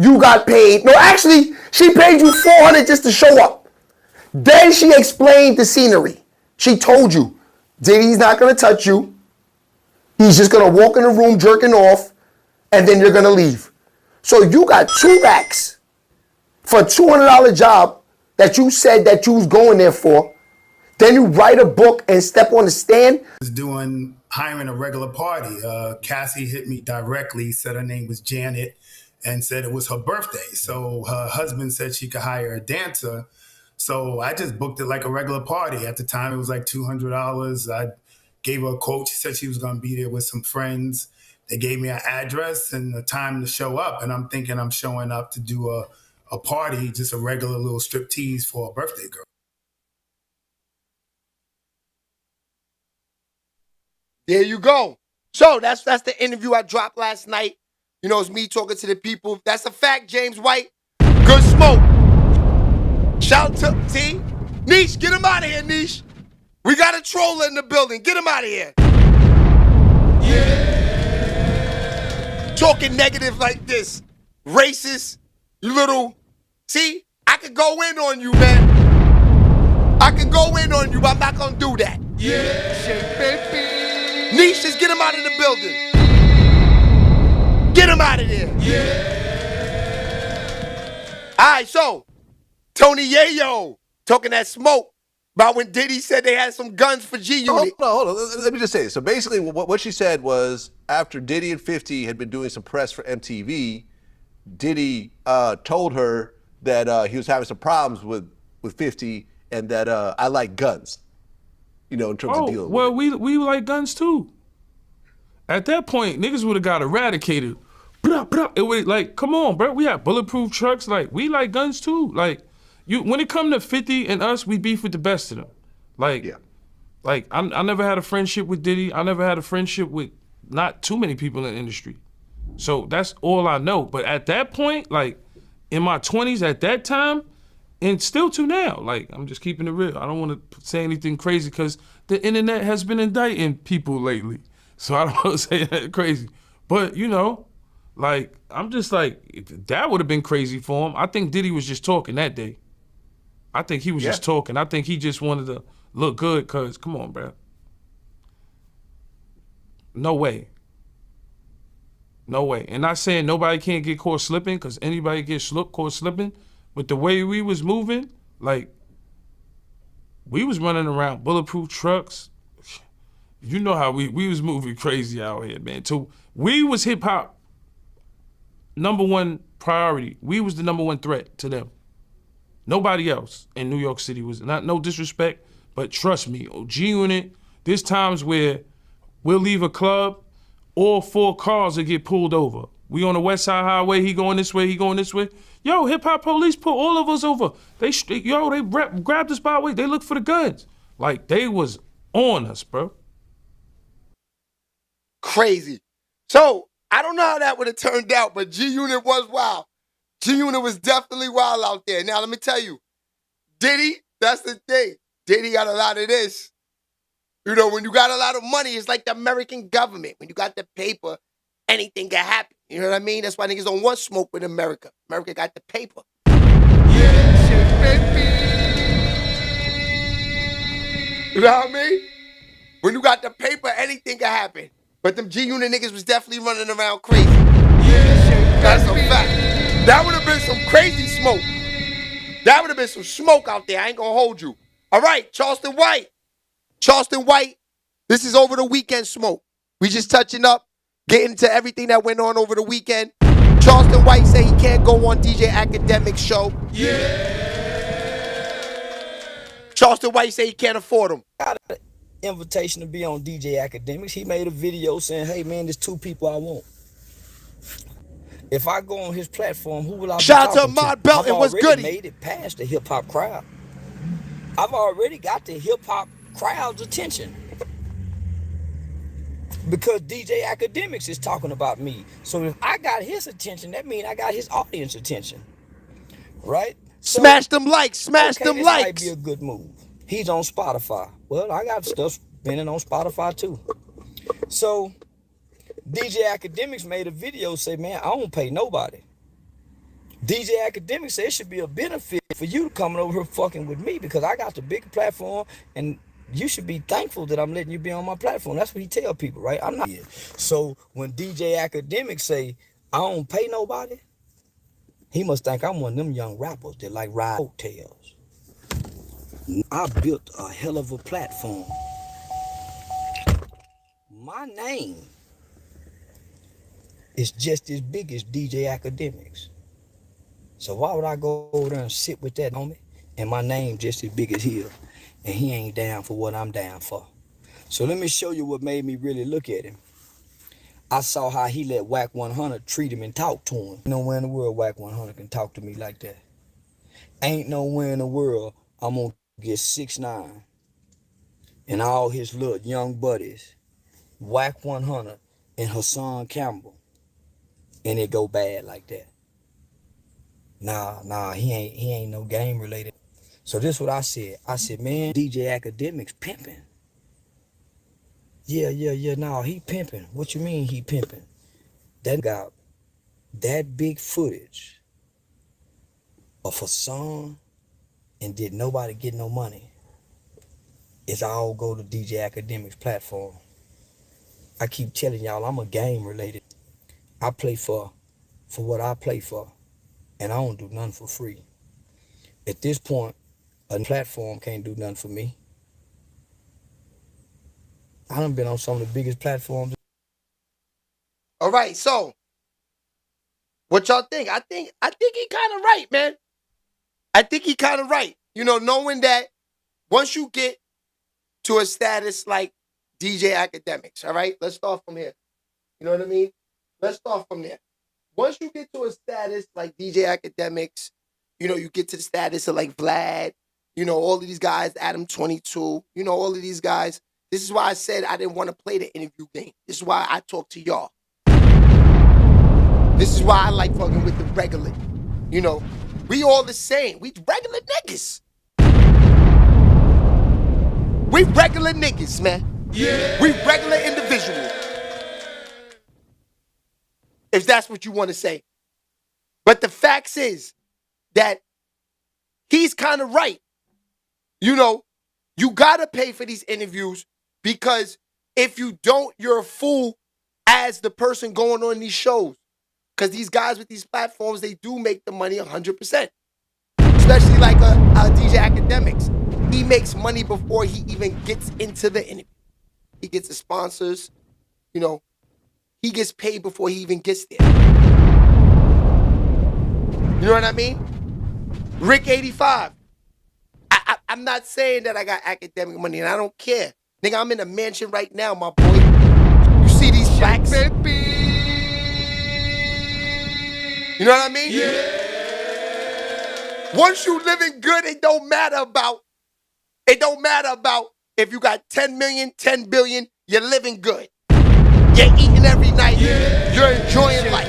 you got paid. No, actually, she paid you $400 just to show up. Then she explained the scenery. She told you, Diddy's not gonna touch you. He's just gonna walk in the room jerking off, and then you're gonna leave. So you got 2 racks for a $200 job that you said that you was going there for. Then you write a book and step on the stand. Was hiring a regular party. Cassie hit me directly, said her name was Janet, and said it was her birthday. So her husband said she could hire a dancer. So I just booked it like a regular party. At the time, it was like $200. I gave her a quote. She said she was going to be there with some friends. They gave me an address and the time to show up. And I'm thinking I'm showing up to do a party, just a regular little striptease for a birthday girl. There you go. So that's the interview I dropped last night. You know, it's me talking to the people. That's a fact, James White. Good smoke. Shout to T. Niche, get him out of here, Niche. We got a troller in the building. Get him out of here. Yeah. Talking negative like this. Racist. You little. See, I could go in on you, man. I could go in on you, but I'm not going to do that. Yeah, shake baby. Niche, just get him out of the building. Get him out of there. Yeah. All right, so Tony Yayo talking that smoke about when Diddy said they had some guns for G Unit. Hold on. Let me just say this. So basically, what she said was after Diddy and 50 had been doing some press for MTV, Diddy told her that he was having some problems with 50 and that I like guns. You know, in terms of dealing well, with we like guns too. At that point, niggas would have got eradicated. It would like, come on, bro. We have bulletproof trucks. Like, we like guns too. Like, when it come to 50 and us, we beef with the best of them. Like, yeah. Like I never had a friendship with Diddy. I never had a friendship with not too many people in the industry. So that's all I know. But at that point, like in my 20s, at that time, and still to now, like I'm just keeping it real. I don't want to say anything crazy because the internet has been indicting people lately. So I don't want to say that crazy. But you know, like I'm just like, that would have been crazy for him. I think Diddy was just talking that day. I think he was just talking. I think he just wanted to look good because, come on, bro. No way. No way. And not saying nobody can't get caught slipping because anybody gets caught slipping. But the way we was moving, like, we was running around bulletproof trucks. You know how we was moving crazy out here, man. So we was hip-hop #1 priority. We was the #1 threat to them. Nobody else in New York City was, not no disrespect, but trust me, G Unit, there's times where we'll leave a club, all 4 cars will get pulled over. We on the West Side Highway, he going this way, he going this way. Yo, hip hop police pull all of us over. They grabbed us by the way, they looked for the guns. Like, they was on us, bro. Crazy. So, I don't know how that would have turned out, but G Unit was wild. G Unit was definitely wild out there. Now, let me tell you, Diddy, that's the thing. Diddy got a lot of this. You know, when you got a lot of money, it's like the American government. When you got the paper, anything can happen. You know what I mean? That's why niggas don't want smoke with America. America got the paper. Yeah, shit, baby. You know what I mean? When you got the paper, anything can happen. But them G-Unit niggas was definitely running around crazy. Yeah, shit, That's a fact. That would have been some crazy smoke. That would have been some smoke out there. I ain't gonna hold you. All right, Charleston White. Charleston White, this is over the weekend smoke. We just touching up, getting to everything that went on over the weekend. Charleston White say he can't go on DJ Academic's show. Yeah. Charleston White say he can't afford them. Got an invitation to be on DJ Academics. He made a video saying, hey man, there's 2 people I want. If I go on his platform, who will I be Shout out to talking Ahmad Belton, what's I've goody? already made it past the hip-hop crowd. I've already got the hip-hop crowd's attention. Because DJ Academics is talking about me. So if I got his attention, that means I got his audience attention. Right? So, Smash them likes, smash them this likes. might be a good move. He's on Spotify. Well, I got stuff spinning on Spotify too. So DJ Academics made a video say, man, I don't pay nobody. DJ Academic said it should be a benefit for you coming over here fucking with me because I got the bigger platform and you should be thankful that I'm letting you be on my platform. That's what he tell people, right? I'm not. So when DJ Academic say I don't pay nobody, he must think I'm one of them young rappers that like ride hotels. I built a hell of a platform. My name is just as big as DJ Academics. So why would I go over there and sit with that homie? And my name just as big as his. And he ain't down for what I'm down for. So let me show you what made me really look at him. I saw how he let Whack 100 treat him and talk to him. Ain't nowhere in the world Whack 100 can talk to me like that. Ain't nowhere in the world I'm gonna get 6ix9ine and all his little young buddies, Whack 100 and Hassan Campbell, and it go bad like that. Nah, he ain't no game related. So this is what I said. I said, man, DJ Academics pimping. Yeah, nah, he pimping. What you mean he pimping? That got that big footage of a song and did nobody get no money. It's all go to DJ Academics platform. I keep telling y'all I'm a game related. I play for what I play for, and I don't do nothing for free. At this point, a platform can't do nothing for me. I done been on some of the biggest platforms. All right, so what y'all think? I think he kind of right, man. I think he kind of right. You know, knowing that once you get to a status like DJ Academics, all right? Let's start from here. You know what I mean? Let's start from there. Once you get to a status like DJ Academics, you know, you get to the status of like Vlad, you know, all of these guys, Adam 22, you know, all of these guys. This is why I said I didn't want to play the interview game. This is why I talk to y'all. This is why I like fucking with the regular. You know, we all the same. We regular niggas. We regular niggas, man. Yeah. We regular individuals. If that's what you want to say. But the facts is that he's kind of right. You know, you got to pay for these interviews because if you don't, you're a fool as the person going on these shows. Because these guys with these platforms, they do make the money 100%. Especially like a DJ Academics. He makes money before he even gets into the interview. He gets the sponsors, you know. He gets paid before he even gets there. You know what I mean? Rick 85. I'm not saying that I got academic money, and I don't care. Nigga, I'm in a mansion right now, my boy. You see these plaques? You know what I mean? Yeah. Once you living good, it don't matter about if you got 10 million, 10 billion, you're living good. You're eating every night. Yeah. You're enjoying life.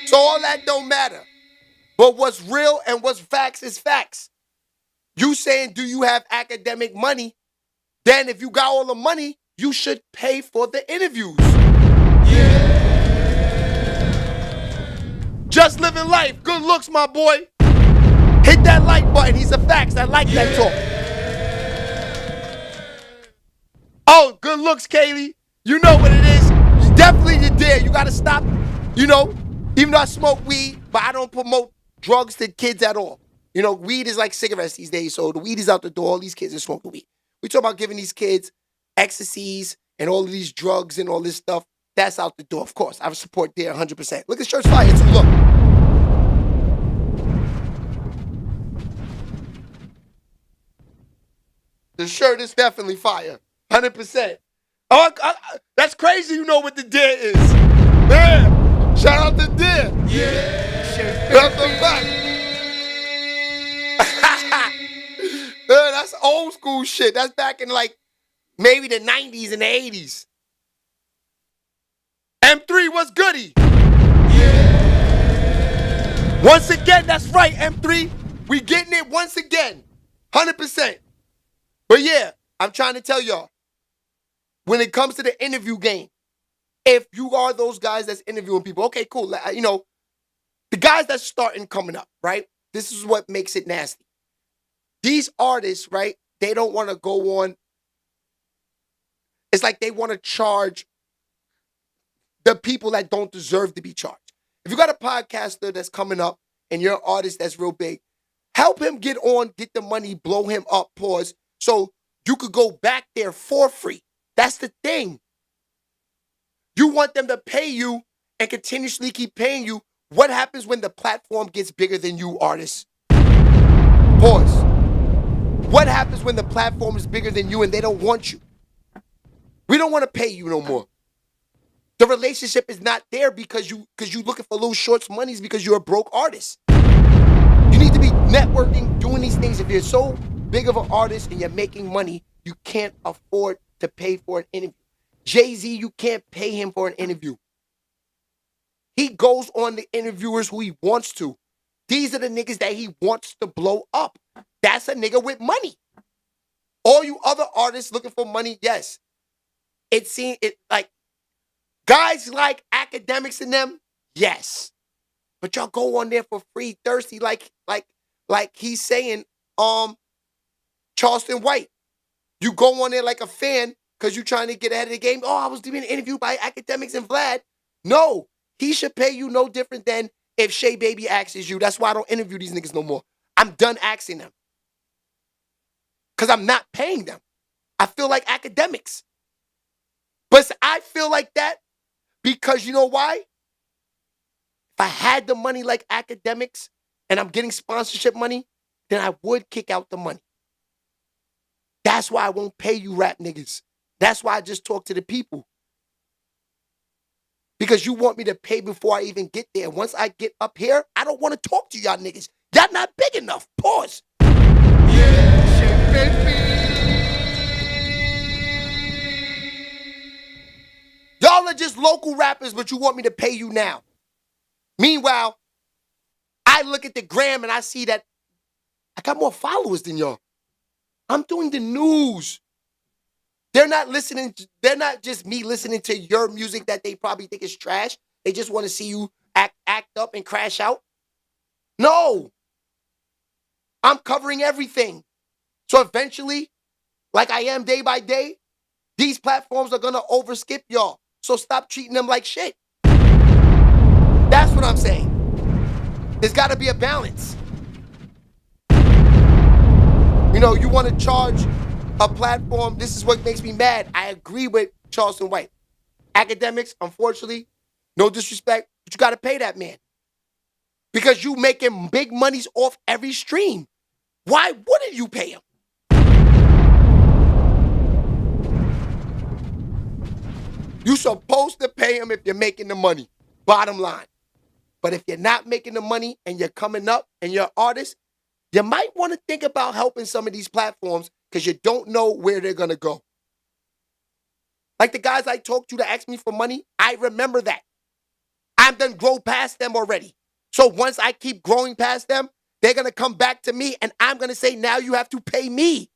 So all that don't matter. But what's real and what's facts is facts. You saying, do you have academic money? Then if you got all the money, you should pay for the interviews. Yeah. Just living life. Good looks, my boy. Hit that like button. He's a facts. I like that talk. Oh, good looks, Kaylee. You know what it is. Definitely you're there. You got to stop, you know, even though I smoke weed, but I don't promote drugs to kids at all. You know, weed is like cigarettes these days, so the weed is out the door. All these kids are smoking weed. We talk about giving these kids ecstasies and all of these drugs and all this stuff. That's out the door, of course. I support there 100%. Look at Shirt's fire, too. Look. The shirt is definitely fire. 100%. Oh, that's crazy. You know what the deer is. Yeah. Shout out to deer. Yeah. Welcome back. That's old school shit. That's back in like maybe the 90s and the 80s. M3, what's goody? Yeah. Once again, that's right, M3. We getting it once again. 100%. But yeah, I'm trying to tell y'all. When it comes to the interview game, if you are those guys that's interviewing people, okay, cool. You know, the guys that's starting coming up, right? This is what makes it nasty. These artists, right? They don't want to go on. It's like they want to charge the people that don't deserve to be charged. If you got a podcaster that's coming up and you're an artist that's real big, help him get on, get the money, blow him up, pause, so you could go back there for free. That's the thing. You want them to pay you and continuously keep paying you. What happens when the platform gets bigger than you, artists? Pause. What happens when the platform is bigger than you and they don't want you? We don't want to pay you no more. The relationship is not there because you looking for little shorts monies because you're a broke artist. You need to be networking, doing these things. If you're so big of an artist and you're making money, you can't afford to pay for an interview. Jay-Z, you can't pay him for an interview. He goes on the interviewers who he wants to. These are the niggas that he wants to blow up. That's a nigga with money. All you other artists looking for money, yes. It seems like guys like academics in them, yes. But y'all go on there for free, thirsty, like he's saying, Charleston White. You go on there like a fan because you're trying to get ahead of the game. Oh, I was doing an interview by academics and Vlad. No, he should pay you no different than if Shay Baby asks you. That's why I don't interview these niggas no more. I'm done asking them. Because I'm not paying them. I feel like academics. But I feel like that because you know why? If I had the money like academics and I'm getting sponsorship money, then I would kick out the money. That's why I won't pay you rap niggas. That's why I just talk to the people. Because you want me to pay before I even get there. Once I get up here, I don't want to talk to y'all niggas. Y'all not big enough. Pause. Yeah, shit, baby. Y'all are just local rappers, but you want me to pay you now. Meanwhile, I look at the gram and I see that I got more followers than y'all. I'm doing the news. They're not listening. They're not just me listening to your music that they probably think is trash. They just want to see you act up and crash out. No. I'm covering everything. So eventually, like I am day by day, these platforms are going to overskip y'all. So stop treating them like shit. That's what I'm saying. There's got to be a balance. You know, you want to charge a platform. This is what makes me mad. I agree with Charleston White. Academics, unfortunately, no disrespect, but you got to pay that man. Because you making big monies off every stream. Why wouldn't you pay him? You supposed to pay him if you're making the money. Bottom line. But if you're not making the money and you're coming up and you're an artist, you might want to think about helping some of these platforms because you don't know where they're going to go. Like the guys I talked to that asked me for money, I remember that. I'm done grow past them already. So once I keep growing past them, they're going to come back to me and I'm going to say, now you have to pay me.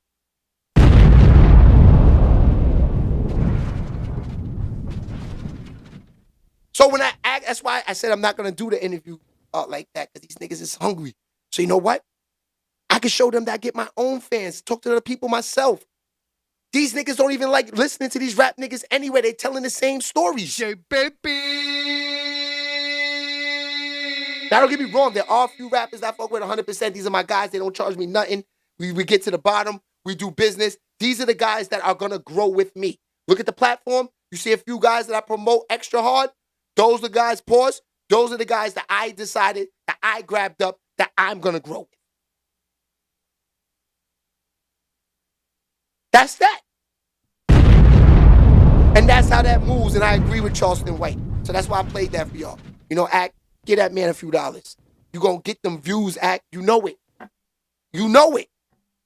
So when I act, that's why I said I'm not going to do the interview like that because these niggas is hungry. So you know what? I can show them that I get my own fans, talk to the people myself. These niggas don't even like listening to these rap niggas anyway. They telling the same stories. Shit, baby. Now, don't get me wrong. There are a few rappers I fuck with 100%. These are my guys. They don't charge me nothing. We get to the bottom. We do business. These are the guys that are going to grow with me. Look at the platform. You see a few guys that I promote extra hard. Those are the guys, pause. Those are the guys that I decided, that I grabbed up, that I'm going to grow with. That's that. And that's how that moves. And I agree with Charleston White. So that's why I played that for y'all. You know, Act, get that man a few dollars. You going to get them views, Act. You know it. You know it.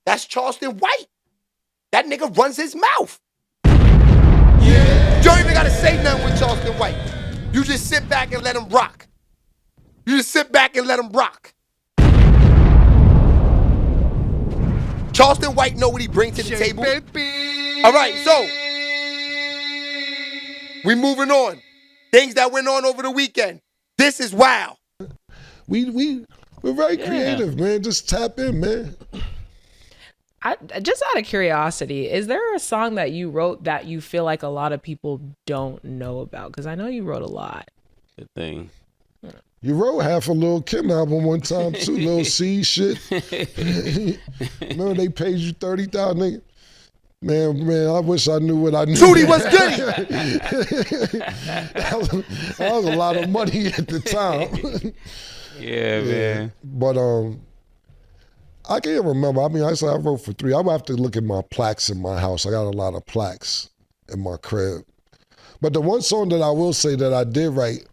That's Charleston White. That nigga runs his mouth. Yeah. You don't even got to say nothing with Charleston White. You just sit back and let him rock. You just sit back and let him rock. Charleston White know what he brings to the table. All right, so we moving on. Things that went on over the weekend. This is wild. We're very creative, man. Just tap in, man. Just out of curiosity, is there a song that you wrote that you feel like a lot of people don't know about? Because I know you wrote a lot. Good thing. You wrote half a Lil Kim album one time too, Lil C shit. Remember they paid you $30,000, nigga? Man, I wish I knew what I knew. Tootie was goody. that was a lot of money at the time. Yeah, man. But I can't remember. I mean, I wrote for 3. I would have to look at my plaques in my house. I got a lot of plaques in my crib. But the one song that I will say that I did write,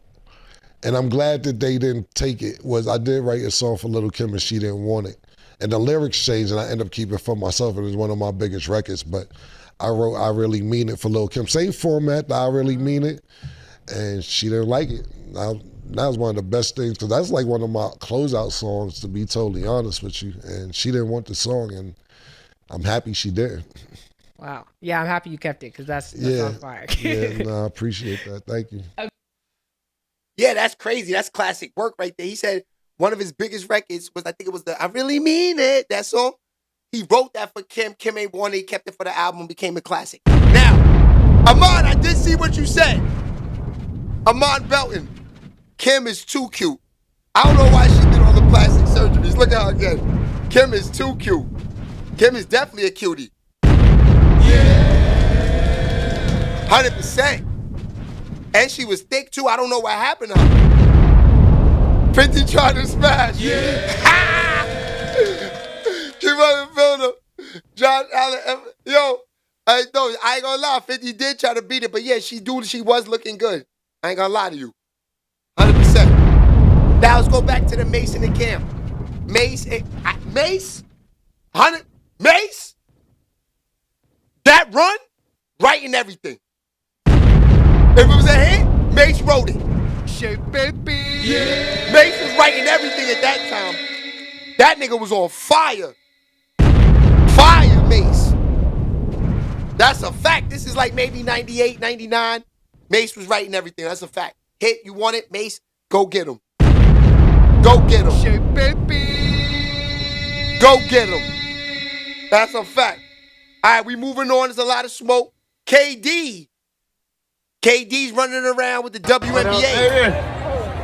and I'm glad that they didn't take it, was I did write a song for Lil' Kim and she didn't want it. And the lyrics changed and I ended up keeping it for myself. It was one of my biggest records, but I wrote I Really Mean It for Lil' Kim. Same format, I Really Mean It, and she didn't like it. That was one of the best things, because that's like one of my closeout songs, to be totally honest with you. And she didn't want the song, and I'm happy she did. Wow. Yeah, I'm happy you kept it, because that's on fire. Yeah, no, I appreciate that. Thank you. Yeah, that's crazy. That's classic work right there. He said one of his biggest records was, I think it was the I Really Mean It, that song. He wrote that for Kim. Kim ain't wanted it. He kept it for the album, became a classic. Now, Amon, I did see what you said. Amon Belton. Kim is too cute. I don't know why she did all the plastic surgeries. Look at her again. Kim is too cute. Kim is definitely a cutie. Yeah. 100%. And she was thick too. I don't know what happened to her. 50 tried to smash. Yeah. Keep on the builder. John Allen. Yo, I ain't gonna lie. 50 did try to beat it, but yeah, she was looking good. I ain't gonna lie to you. 100%. Now let's go back to the Mace and the Cam. Mace, Mace, that run, writing everything. If it was a hit, Mace wrote it. Shit, baby. Yeah. Mace was writing everything at that time. That nigga was on fire. Fire, Mace. That's a fact. This is like maybe 98, 99. Mace was writing everything. That's a fact. Hit, you want it, Mace? Go get him. Go get him. Shit, baby. Go get him. That's a fact. All right, we moving on. There's a lot of smoke. KD. KD's running around with the WNBA. Hey,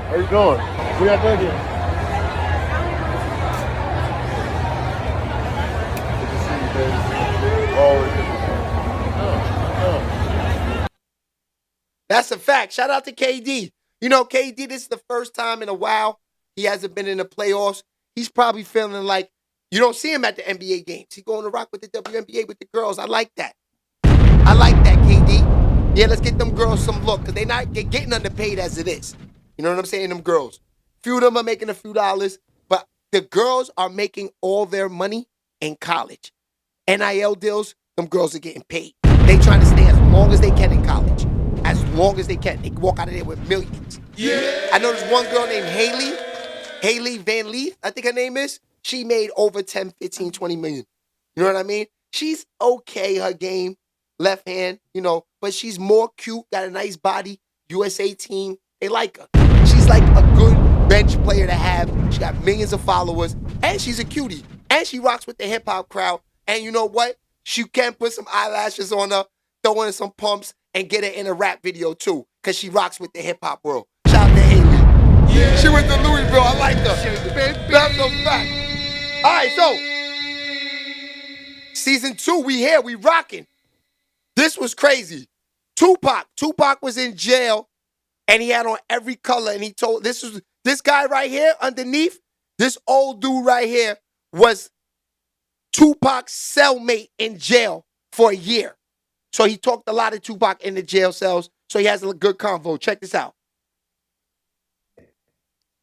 how you doing? We got done here. Good to see you, baby. Always good to see you. That's a fact. Shout out to KD. You know, KD, this is the first time in a while he hasn't been in the playoffs. He's probably feeling like you don't see him at the NBA games. He's going to rock with the WNBA with the girls. I like that. I like that, KD. Yeah, let's get them girls some look, because they're not getting underpaid as it is. You know what I'm saying? Them girls. Few of them are making a few dollars, but the girls are making all their money in college. NIL deals, them girls are getting paid. They trying to stay as long as they can in college. As long as they can. They can walk out of there with millions. Yeah. I know there's one girl named Haley Van Leith, I think her name is. She made over 10, 15, 20 million. You know what I mean? She's okay, her game. Left hand, you know, but she's more cute, got a nice body, USA team, they like her. She's like a good bench player to have. She got millions of followers, and she's a cutie. And she rocks with the hip-hop crowd. And you know what? She can put some eyelashes on her, throw in some pumps, and get her in a rap video too, because she rocks with the hip-hop world. Shout out to Haley. Yeah. She went to Louisville, I like her. That's a fact. All right, so, season 2, we here, we rocking. This was crazy. Tupac was in jail, and he had on every color, and he told, this guy right here underneath, this old dude right here was Tupac's cellmate in jail for a year. So he talked a lot of Tupac in the jail cells, so he has a good convo. Check this out.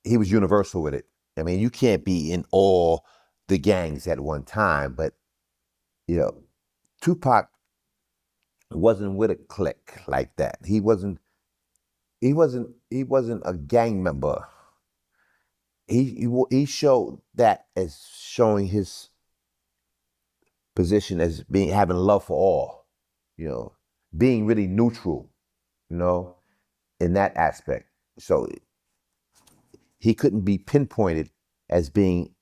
He was universal with it. I mean, you can't be in all the gangs at one time, but, you know, Tupac wasn't with a clique like that. He wasn't a gang member. He showed that as showing his position as having love for all, you know, being really neutral, you know. in that aspect. So he couldn't be pinpointed as being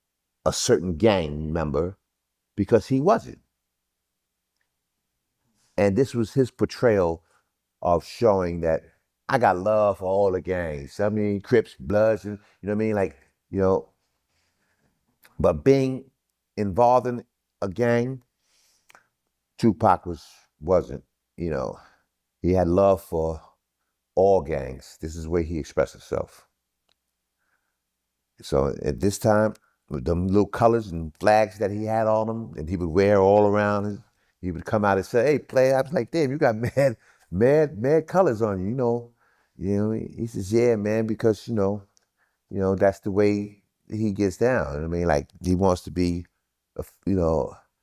a certain gang member because he wasn't. And this was his portrayal of showing that I got love for all the gangs. I mean, Crips, Bloods, you know what I mean? Like, you know, but being involved in a gang, Tupac wasn't, you know, he had love for all gangs. This is where he expressed himself. So at this time, with them little colors and flags that he had on him, and he would wear all around, he would come out and say, "Hey, play." I was like, "Damn, you got mad colors on you." You know. He says, "Yeah, man, because you know that's the way he gets down." I mean, like he wants to be,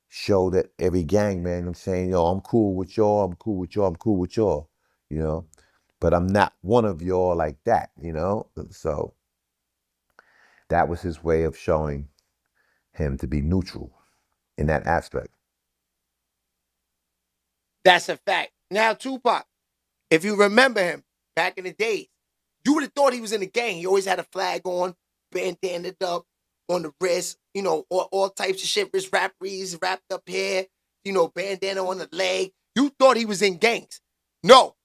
show that every gang man. I'm saying, yo, I'm cool with y'all. I'm cool with y'all. I'm cool with y'all. You know, but I'm not one of y'all like that. You know, so. That was his way of showing him to be neutral in that aspect. That's a fact. Now, Tupac, if you remember him back in the days, you would have thought he was in the gang. He always had a flag on, bandana up on the wrist, you know, all types of shit, wrist wrapped up hair, you know, bandana on the leg. You thought he was in gangs. No.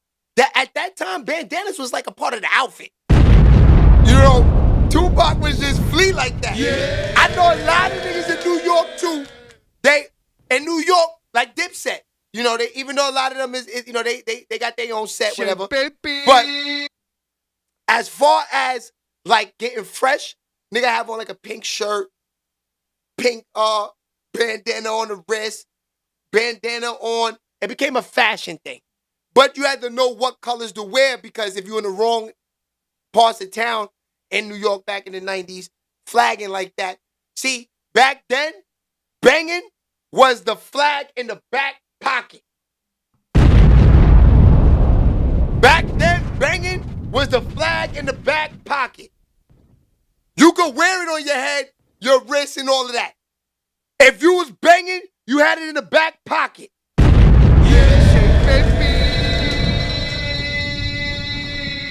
At that time, bandanas was like a part of the outfit. You know, Tupac was just flea like that. Yeah. I know a lot of niggas in New York too. In New York, like Dipset. You know, even though a lot of them is you know, they got their own set, whatever. But as far as like getting fresh, nigga have on like a pink shirt, pink bandana on the wrist, bandana on. It became a fashion thing. But you had to know what colors to wear because if you're in the wrong parts of town, in New York back in the 90s, flagging like that. See, back then, banging was the flag in the back pocket. Back then, banging was the flag in the back pocket. You could wear it on your head, your wrist, and all of that. If you was banging, you had it in the back pocket. Yeah, baby.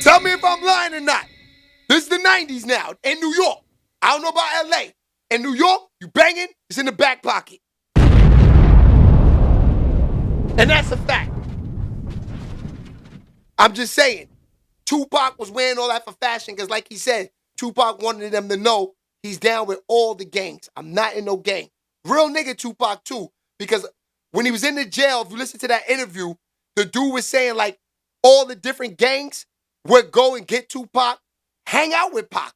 Tell me if I'm lying or not. This is the 90s now in New York. I don't know about LA. In New York, you banging, it's in the back pocket. And that's a fact. I'm just saying, Tupac was wearing all that for fashion because like he said, Tupac wanted them to know he's down with all the gangs. I'm not in no gang. Real nigga Tupac too, because when he was in the jail, if you listen to that interview, the dude was saying like all the different gangs would go and get Tupac, hang out with Pac.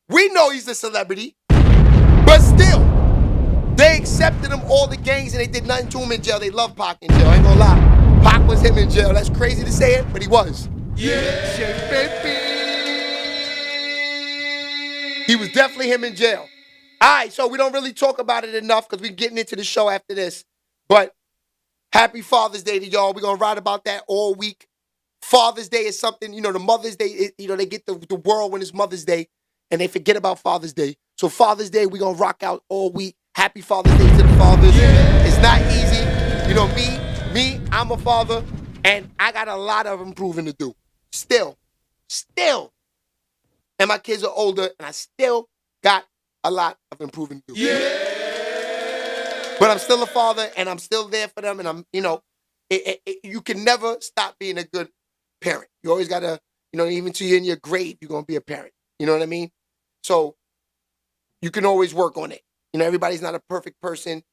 We know he's a celebrity, but still, they accepted him, all the gangs, and they did nothing to him in jail. They love Pac in jail, I ain't gonna lie. Pac was him in jail. That's crazy to say it, but he was. Yeah, baby. He was definitely him in jail. All right, so we don't really talk about it enough because we're getting into the show after this. But happy Father's Day to y'all. We're going to write about that all week. Father's Day is something, you know, the Mother's Day, they get the world when it's Mother's Day and they forget about Father's Day. So Father's Day, we're going to rock out all week. Happy Father's Day to the fathers. Yeah. It's not easy. You know, me, I'm a father and I got a lot of improving to do. Still. And my kids are older and I still got a lot of improving to do. Yeah. But I'm still a father and I'm still there for them and I'm, you know, you can never stop being a good parent. You always got to, you know, even till you're in your grave, you're going to be a parent. You know what I mean? So you can always work on it. You know, everybody's not a perfect person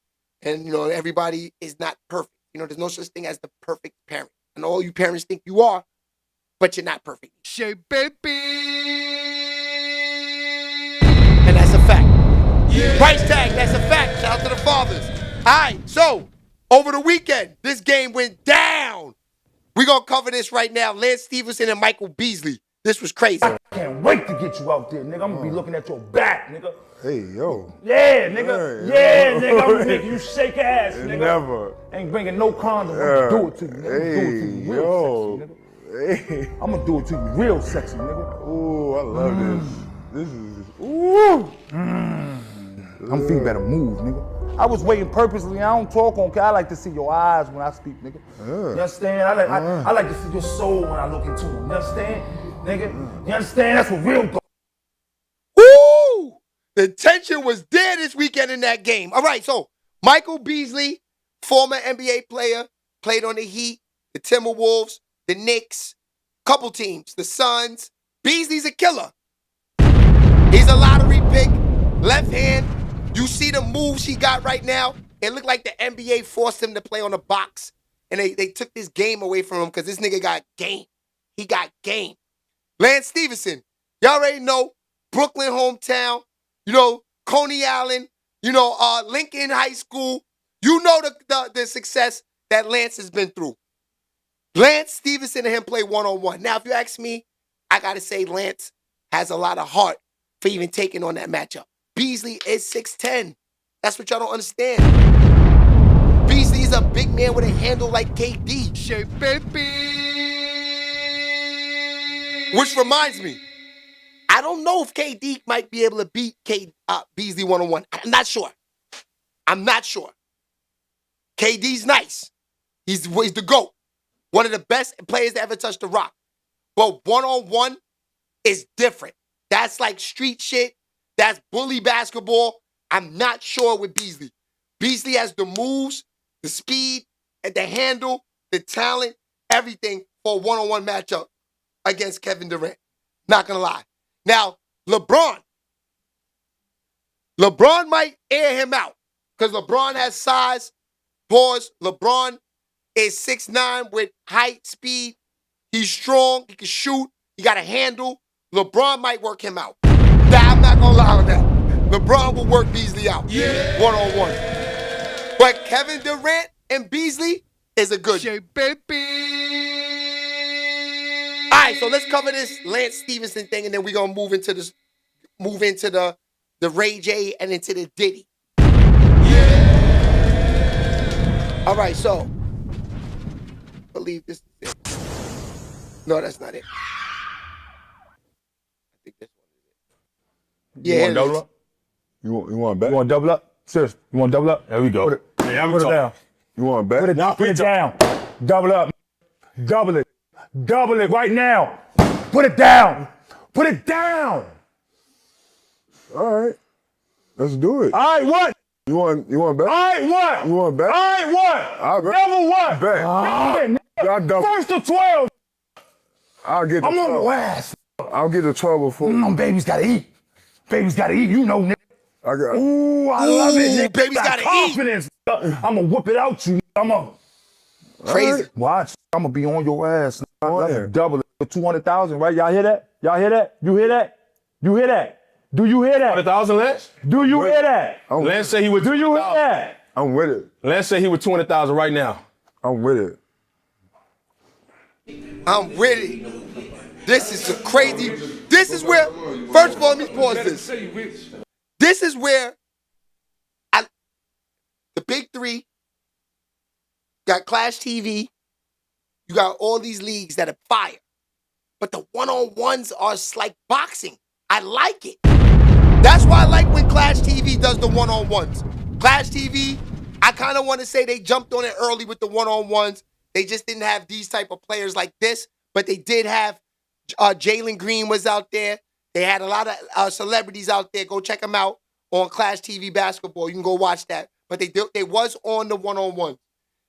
and, you know, everybody is not perfect. You know, there's no such thing as the perfect parent. And all you parents think you are, but you're not perfect. Say, baby. And that's a fact. Yeah. Price tag, that's a fact. Shout out to the fathers. All right, so over the weekend, this game went down. We're going to cover this right now. Lance Stephenson and Michael Beasley. This was crazy. I can't wait to get you out there, nigga. I'm going to be looking at your back, nigga. Hey, yo. Yeah, nigga. Yeah, nigga. I'm going to make you shake ass, nigga. Never. Ain't bringing no condoms. I'm going to do it to you, nigga. Hey, I'm going to do it to you real sexy, nigga. Hey. I'm going to do it to you real sexy, nigga. Ooh, I love this. This is, ooh. I'm feeling better move, nigga. I was waiting purposely. I don't talk on. I like to see your eyes when I speak, nigga. You understand? I like to see your soul when I look into them. You understand, nigga? You understand? That's what real. Woo! The tension was there this weekend in that game. All right, so Michael Beasley, former NBA player, played on the Heat, the Timberwolves, the Knicks, couple teams, the Suns. Beasley's a killer. He's a lottery pick, left hand. You see the moves he got right now? It looked like the NBA forced him to play on the box, and they took this game away from him because this nigga got game. He got game. Lance Stephenson, y'all already know, Brooklyn hometown, you know, Coney Island, you know, Lincoln High School. You know the success that Lance has been through. Lance Stephenson and him play one-on-one. Now, if you ask me, I got to say Lance has a lot of heart for even taking on that matchup. Beasley is 6'10". That's what y'all don't understand. Beasley is a big man with a handle like KD. Shape baby. Which reminds me, I don't know if KD might be able to beat Beasley one-on-one. I'm not sure. KD's nice. He's the GOAT. One of the best players to ever touch the rock. But one-on-one is different. That's like street shit. That's bully basketball. I'm not sure with Beasley. Beasley has the moves, the speed, and the handle, the talent, everything for a one-on-one matchup against Kevin Durant. Not gonna lie. Now, LeBron might air him out because LeBron has size. Boys, LeBron is 6'9" with height, speed. He's strong. He can shoot. He got a handle. LeBron might work him out. Nah, I'm not gonna lie on that. LeBron will work Beasley out. Yeah. One-on-one. But Kevin Durant and Beasley is a good. Shape baby. All right, so let's cover this Lance Stephenson thing, and then we're gonna move into the Ray J and into the Diddy. Yeah. All right, so I believe this is it. No, that's not it. I think this one is it. You want to double up? You want to bet? You want to double up? Seriously, you want to double up? There we go. Put it down. You want to bet? Put it down. Double up. Double it. Double it right now. Put it down. Put it down. All right. Let's do it. All right, what? You want to bet? All right, what? You want to bet? All right, what? I'll bet. Double what? Bet. I'll double. First to 12. I'll get the 12. I'm on the last. I'll get the 12 before. Baby's got to eat. Baby's got to eat. You know, nigga. I got. Ooh, I love it. Nigga. Baby's got to eat. Confidence. I'm going to whip it out you. I'm going to. Crazy. Right. Watch. I'm going to be on your ass. Double it for 200,000, right? Y'all hear that? Y'all hear that? You hear that? You hear that? Do you hear that? 200,000, Lance? Do you hear that? Lance say he would. Do you hear that? I'm with it. Lance say he would 200,000 right now. I'm with it. I'm with it. This is a crazy. This is where. First of all, let me pause this. This is where the big three got Clash TV. You got all these leagues that are fire, but the one-on-ones are like boxing. I like it. That's why I like when Clash TV does the one-on-ones. Clash TV, I kind of want to say they jumped on it early with the one-on-ones. They just didn't have these type of players like this, but they did have Jalen Green was out there. They had a lot of celebrities out there. Go check them out on Clash TV Basketball. You can go watch that. But they was on the one-on-ones.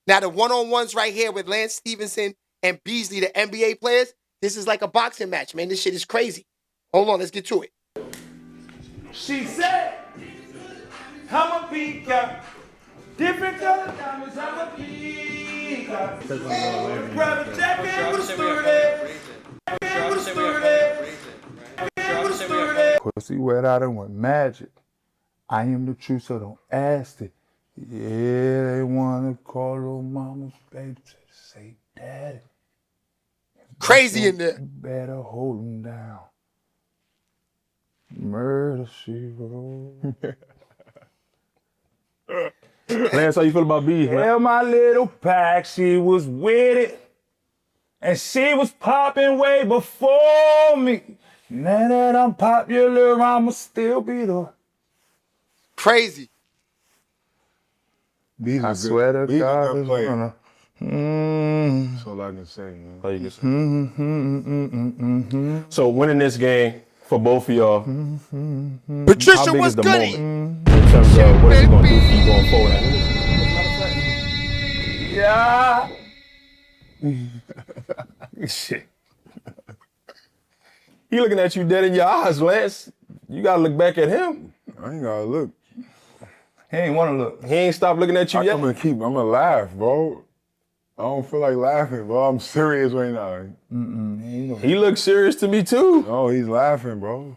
Now, the one-on-ones right here with Lance Stephenson and Beasley, the NBA players, this is like a boxing match, man. This shit is crazy. Hold on, let's get to it. She said, I'm a peacock. Different color diamonds, I'm a peacock. Grab a jacket with a sturdy. Pussy wet out and went magic. I am the truth, so don't ask it. Yeah, they want to call little mama's baby. Say daddy. Crazy in there. You better hold him down. Murder, she wrote. Lance, how you feel about bees, man? Tell my little pack she was with it. And she was popping way before me. Now that I'm popular, I'ma still be the. Crazy. Beasley I good. swear to Beasley God, good it's player. gonna. That's all I can say, man. All you can say. So winning this game for both of y'all, Patricia, how big what's is the goody? moment in terms of what is it going to do for you going forward? Like, Yeah. shit. He looking at you dead in your eyes, Lance. You gotta look back at him. I ain't gotta look. He ain't want to look. He ain't stopped looking at you yet. I'm gonna laugh, bro. I don't feel like laughing, bro. I'm serious right now. He looks serious to me too. No, he's laughing, bro.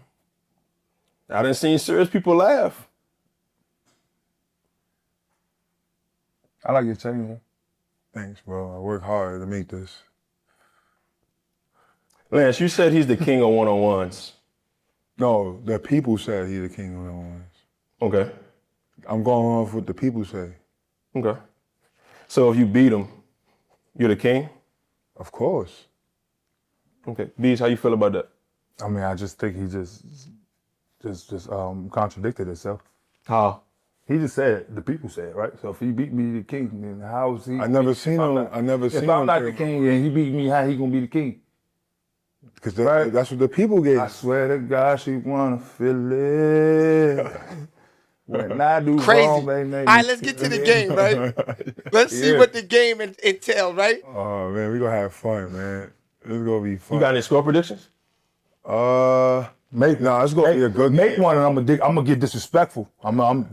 I done seen serious people laugh. I like your chain, man. Thanks, bro. I work hard to make this. Lance, you said he's the king of one-on-ones. No, the people said he's the king of the ones. Okay. I'm going off what the people say. Okay. So if you beat him, you're the king? Of course. Okay. Bees, how you feel about that? I mean, I just think he just contradicted himself. How? He just said the people said, right? So if he beat me, the king, then how is he? I never seen him. If I'm not the king and he beat me, how he gonna be the king? Because that's what the people gave. I swear to God, she wanna feel it. When I do Crazy. wrong, baby. All right, let's get to the game, right? Let's see what the game entails, right? Oh man, we gonna have fun, man. It's gonna be fun. You got any score predictions? It's gonna be a good. Make one, and I'm gonna get disrespectful. Do one.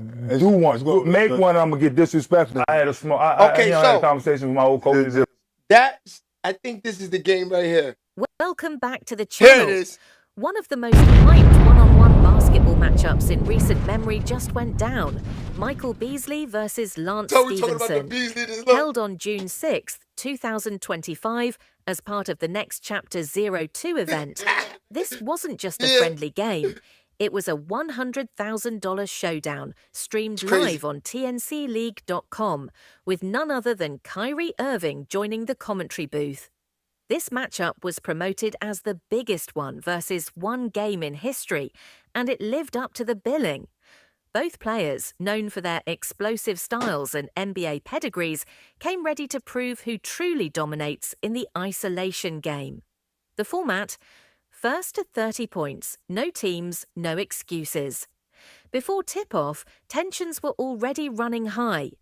Make one, and I'm gonna get disrespectful. I had a small. I had a conversation with my old coach. I think this is the game right here. Welcome back to the Here channel. it is. One of the most hyped one-on-one basketball matchups in recent memory just went down. Michael Beasley versus Lance So we're talking about the Stephenson. Beasley this look. Held on June 6th, 2025, as part of the Next Chapter 02 event. This wasn't just a friendly game. It was a $100,000 showdown, streamed live on tncleague.com, with none other than Kyrie Irving joining the commentary booth. This matchup was promoted as the biggest one versus one game in history, and it lived up to the billing. Both players, known for their explosive styles and NBA pedigrees, came ready to prove who truly dominates in the isolation game. The format: first to 30 points, no teams, no excuses. Before tip-off, tensions were already running high.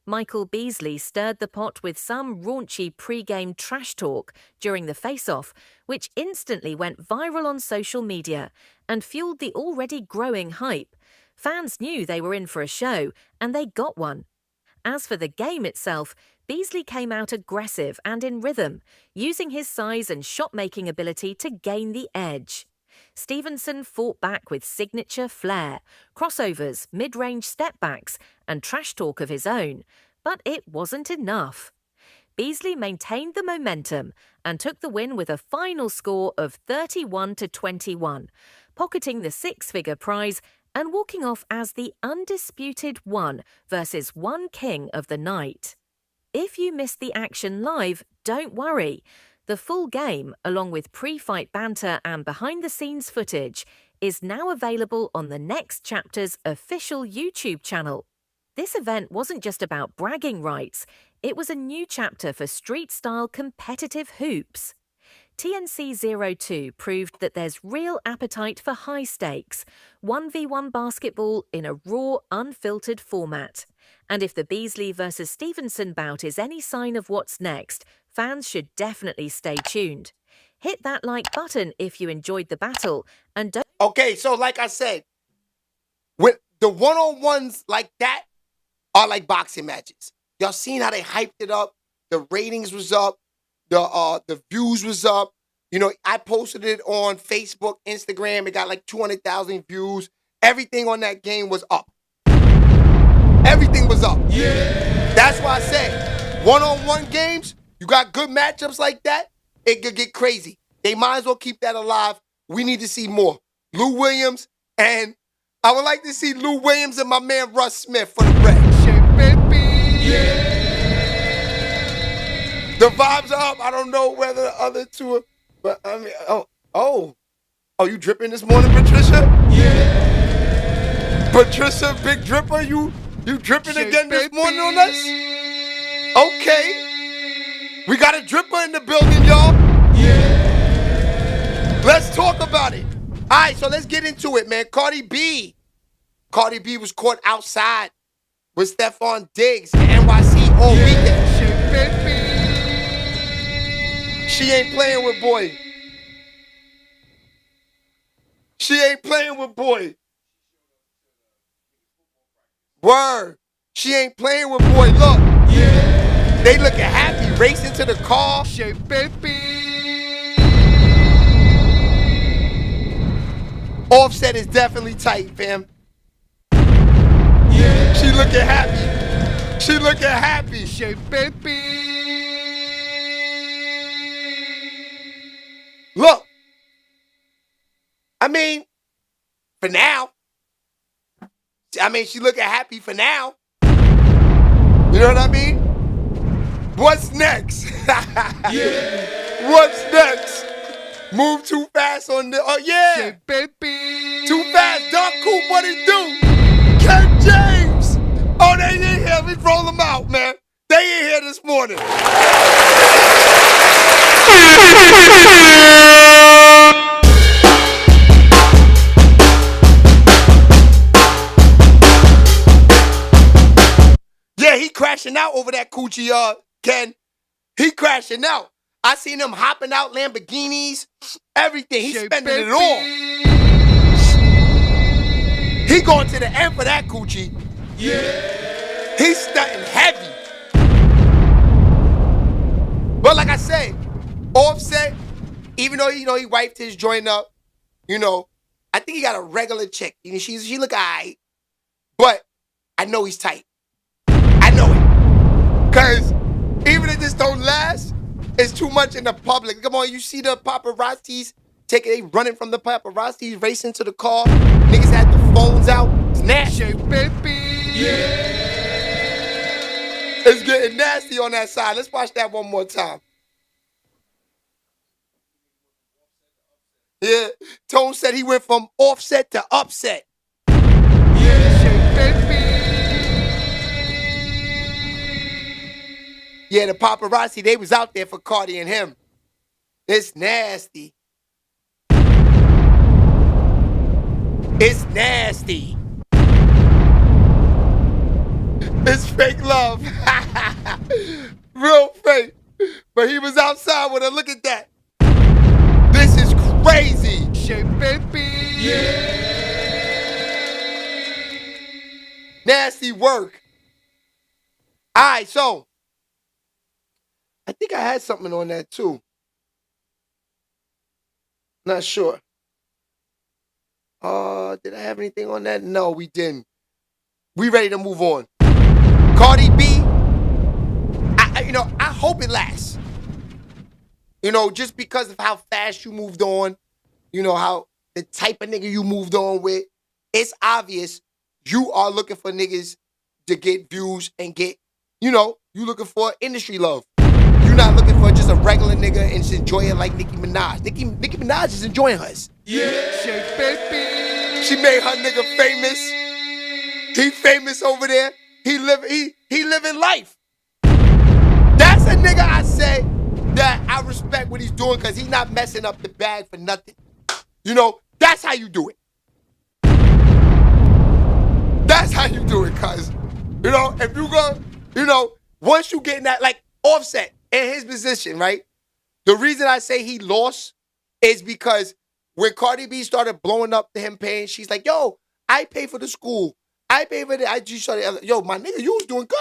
Michael Beasley stirred the pot with some raunchy pre-game trash talk during the face-off, which instantly went viral on social media and fueled the already growing hype. Fans knew they were in for a show, and they got one. As for the game itself, Beasley came out aggressive and in rhythm, using his size and shot-making ability to gain the edge. Stephenson fought back with signature flair, crossovers, mid-range step-backs, and trash talk of his own, but it wasn't enough. Beasley maintained the momentum and took the win with a final score of 31-21, pocketing the six-figure prize and walking off as the undisputed one versus one king of the night. If you missed the action live, don't worry. The full game, along with pre-fight banter and behind-the-scenes footage, is now available on the Next Chapter's official YouTube channel. This event wasn't just about bragging rights, it was a new chapter for street-style competitive hoops. TNC02 proved that there's real appetite for high stakes, 1v1 basketball in a raw, unfiltered format. And if the Beasley versus Stephenson bout is any sign of what's next, fans should definitely stay tuned. Hit that like button if you enjoyed the battle, and don't... Okay, so like I said, with the one-on-ones like that are like boxing matches. Y'all seen how they hyped it up? The ratings was up. The views was up. You know, I posted it on Facebook, Instagram. It got like 200,000 views. Everything on that game was up. Everything was up. Yeah. That's why I say one-on-one games, you got good matchups like that, it could get crazy. They might as well keep that alive. We need to see more. Lou Williams, and I would like to see Lou Williams and my man Russ Smith for the break. Shit, baby. Yeah. The vibes are up. I don't know whether the other two are, but I mean, oh, you dripping this morning, Patricia? Yeah. Patricia, big dripper, you You dripping again this morning on us? Okay. We got a dripper in the building, y'all. Yeah. Let's talk about it. All right, so let's get into it, man. Cardi B was caught outside with Stefon Diggs in NYC all weekend. She ain't playing with boy. She ain't playing with boy. Word. She ain't playing with boy. Look. Yeah. They looking happy, racing to the car. Offset is definitely tight, fam. Yeah. She looking happy. She looking happy. Look. I mean, for now. I mean, she looking happy for now. You know what I mean? What's next? Yeah. What's next? Move too fast on the. Oh yeah. Too fast. Dark Coupe, what it do? Ken James. Oh, they in here. We roll them out, man. They in here this morning. Yeah, he crashing out over that coochie, Ken. He crashing out. I seen him hopping out Lamborghinis, everything. He's spending it all. He going to the end for that coochie. Yeah. He's stunting heavy. But like I said, Offset, even though, he wiped his joint up, I think he got a regular chick. She look all right. But I know he's tight. I know it. Because even if this don't last, it's too much in the public. Come on, you see the paparazzis they running from the paparazzis, racing to the car. Niggas had the phones out. It's nasty. Yeah. It's getting nasty on that side. Let's watch that one more time. Yeah. Tone said he went from offset to upset. Yeah, the paparazzi, they was out there for Cardi and him. It's nasty. It's nasty. It's fake love. Real fake. But he was outside with her. Look at that. This is crazy. Yeah. Nasty work. All right, so I think I had something on that too. Not sure. Did I have anything on that? No, we didn't. We ready to move on. Cardi B, I hope it lasts. Just because of how fast you moved on, how the type of nigga you moved on with, it's obvious you are looking for niggas to get views and get, you looking for industry love. You're not looking for just a regular nigga and just enjoy it like Nicki Minaj. Nicki Minaj is enjoying hers. Yeah. She made her nigga famous. He famous over there. He living life. That's a nigga I say that I respect what he's doing because he's not messing up the bag for nothing. That's how you do it. That's how you do it, cuz. If you go, once you get in that, like Offset in his position, right? The reason I say he lost is because when Cardi B started blowing up to him paying, she's like, yo, I pay for the school. I pay for the IG show. Yo, my nigga, you was doing good.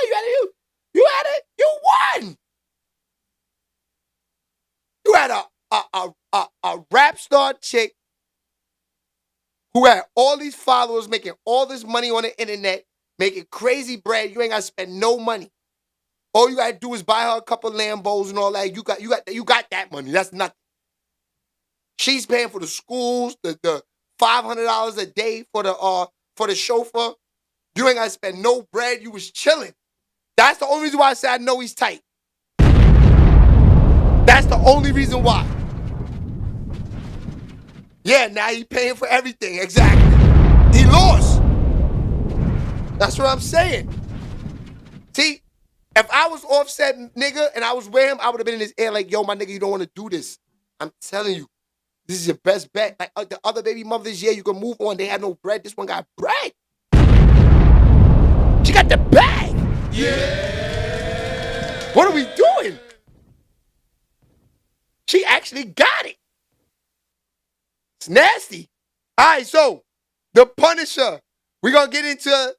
You had it. You won. You had a rap star chick who had all these followers, making all this money on the internet, making crazy bread. You ain't got to spend no money. All you got to do is buy her a couple Lambos and all that. You got that money. That's nothing. She's paying for the schools, the $500 a day for the chauffeur. You ain't got to spend no bread. You was chilling. That's the only reason why I say I know he's tight. That's the only reason why. Yeah, now he paying for everything. Exactly. He lost. That's what I'm saying. See, if I was Offset nigga and I was with him, I would have been in his ear like, yo, my nigga, you don't want to do this. I'm telling you, this is your best bet. Like the other baby mothers, yeah, you can move on. They had no bread. This one got bread. She got the bag. Yeah. What are we doing? She actually got it. It's nasty. All right, so the Punisher. We're going to get into,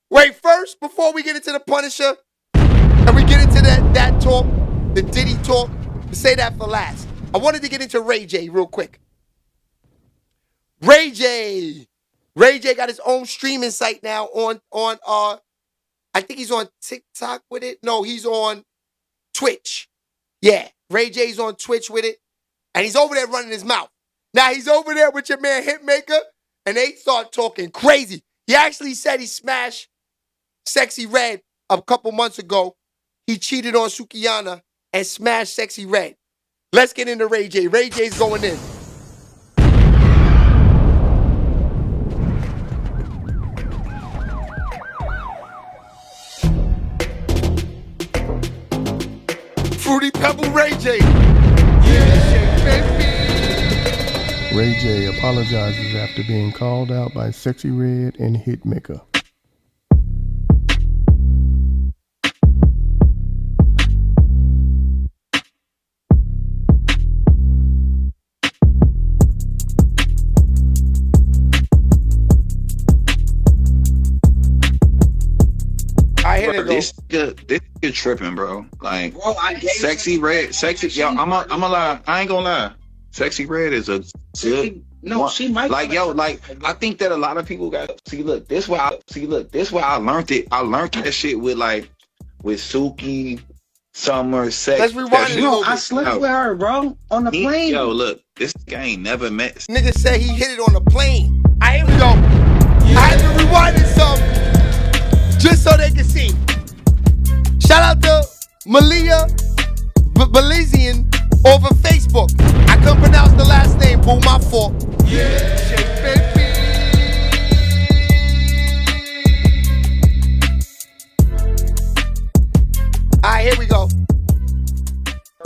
wait, first, before we get into the Punisher, and we get into that talk, the Diddy talk, say that for last. I wanted to get into Ray J real quick. Ray J got his own streaming site now on I think he's on TikTok with it. No, he's on Twitch. Yeah, Ray J's on Twitch with it. And he's over there running his mouth. Now he's over there with your man Hitmaker, and they start talking crazy. He actually said he smashed Sexy Red a couple months ago. He cheated on Sukiyana and smashed Sexy Red. Let's get into Ray J. Ray J's going in. Fruity Pebble Ray J. Yeah, baby. Ray J apologizes after being called out by Sexy Red and Hitmaker. Bro, this good tripping, bro. Like, bro, Sexy Red, yo, I'm a lie. I ain't gonna lie. Sexy Red is a good. She might like, yo, like, I think that a lot of people got. This why I learned it. I learned that shit with Suki, Summer, Sex. Let's rewind it a little bit. I slept with her, bro, on the plane. Yo, look, this guy ain't never met. Nigga said he hit it on the plane. Here we go. I had to rewind it some, just so they can see. Shout out to Malia Belizian over Facebook. I couldn't pronounce the last name, boo, my fault. Yeah, shake, baby. All right, here we go.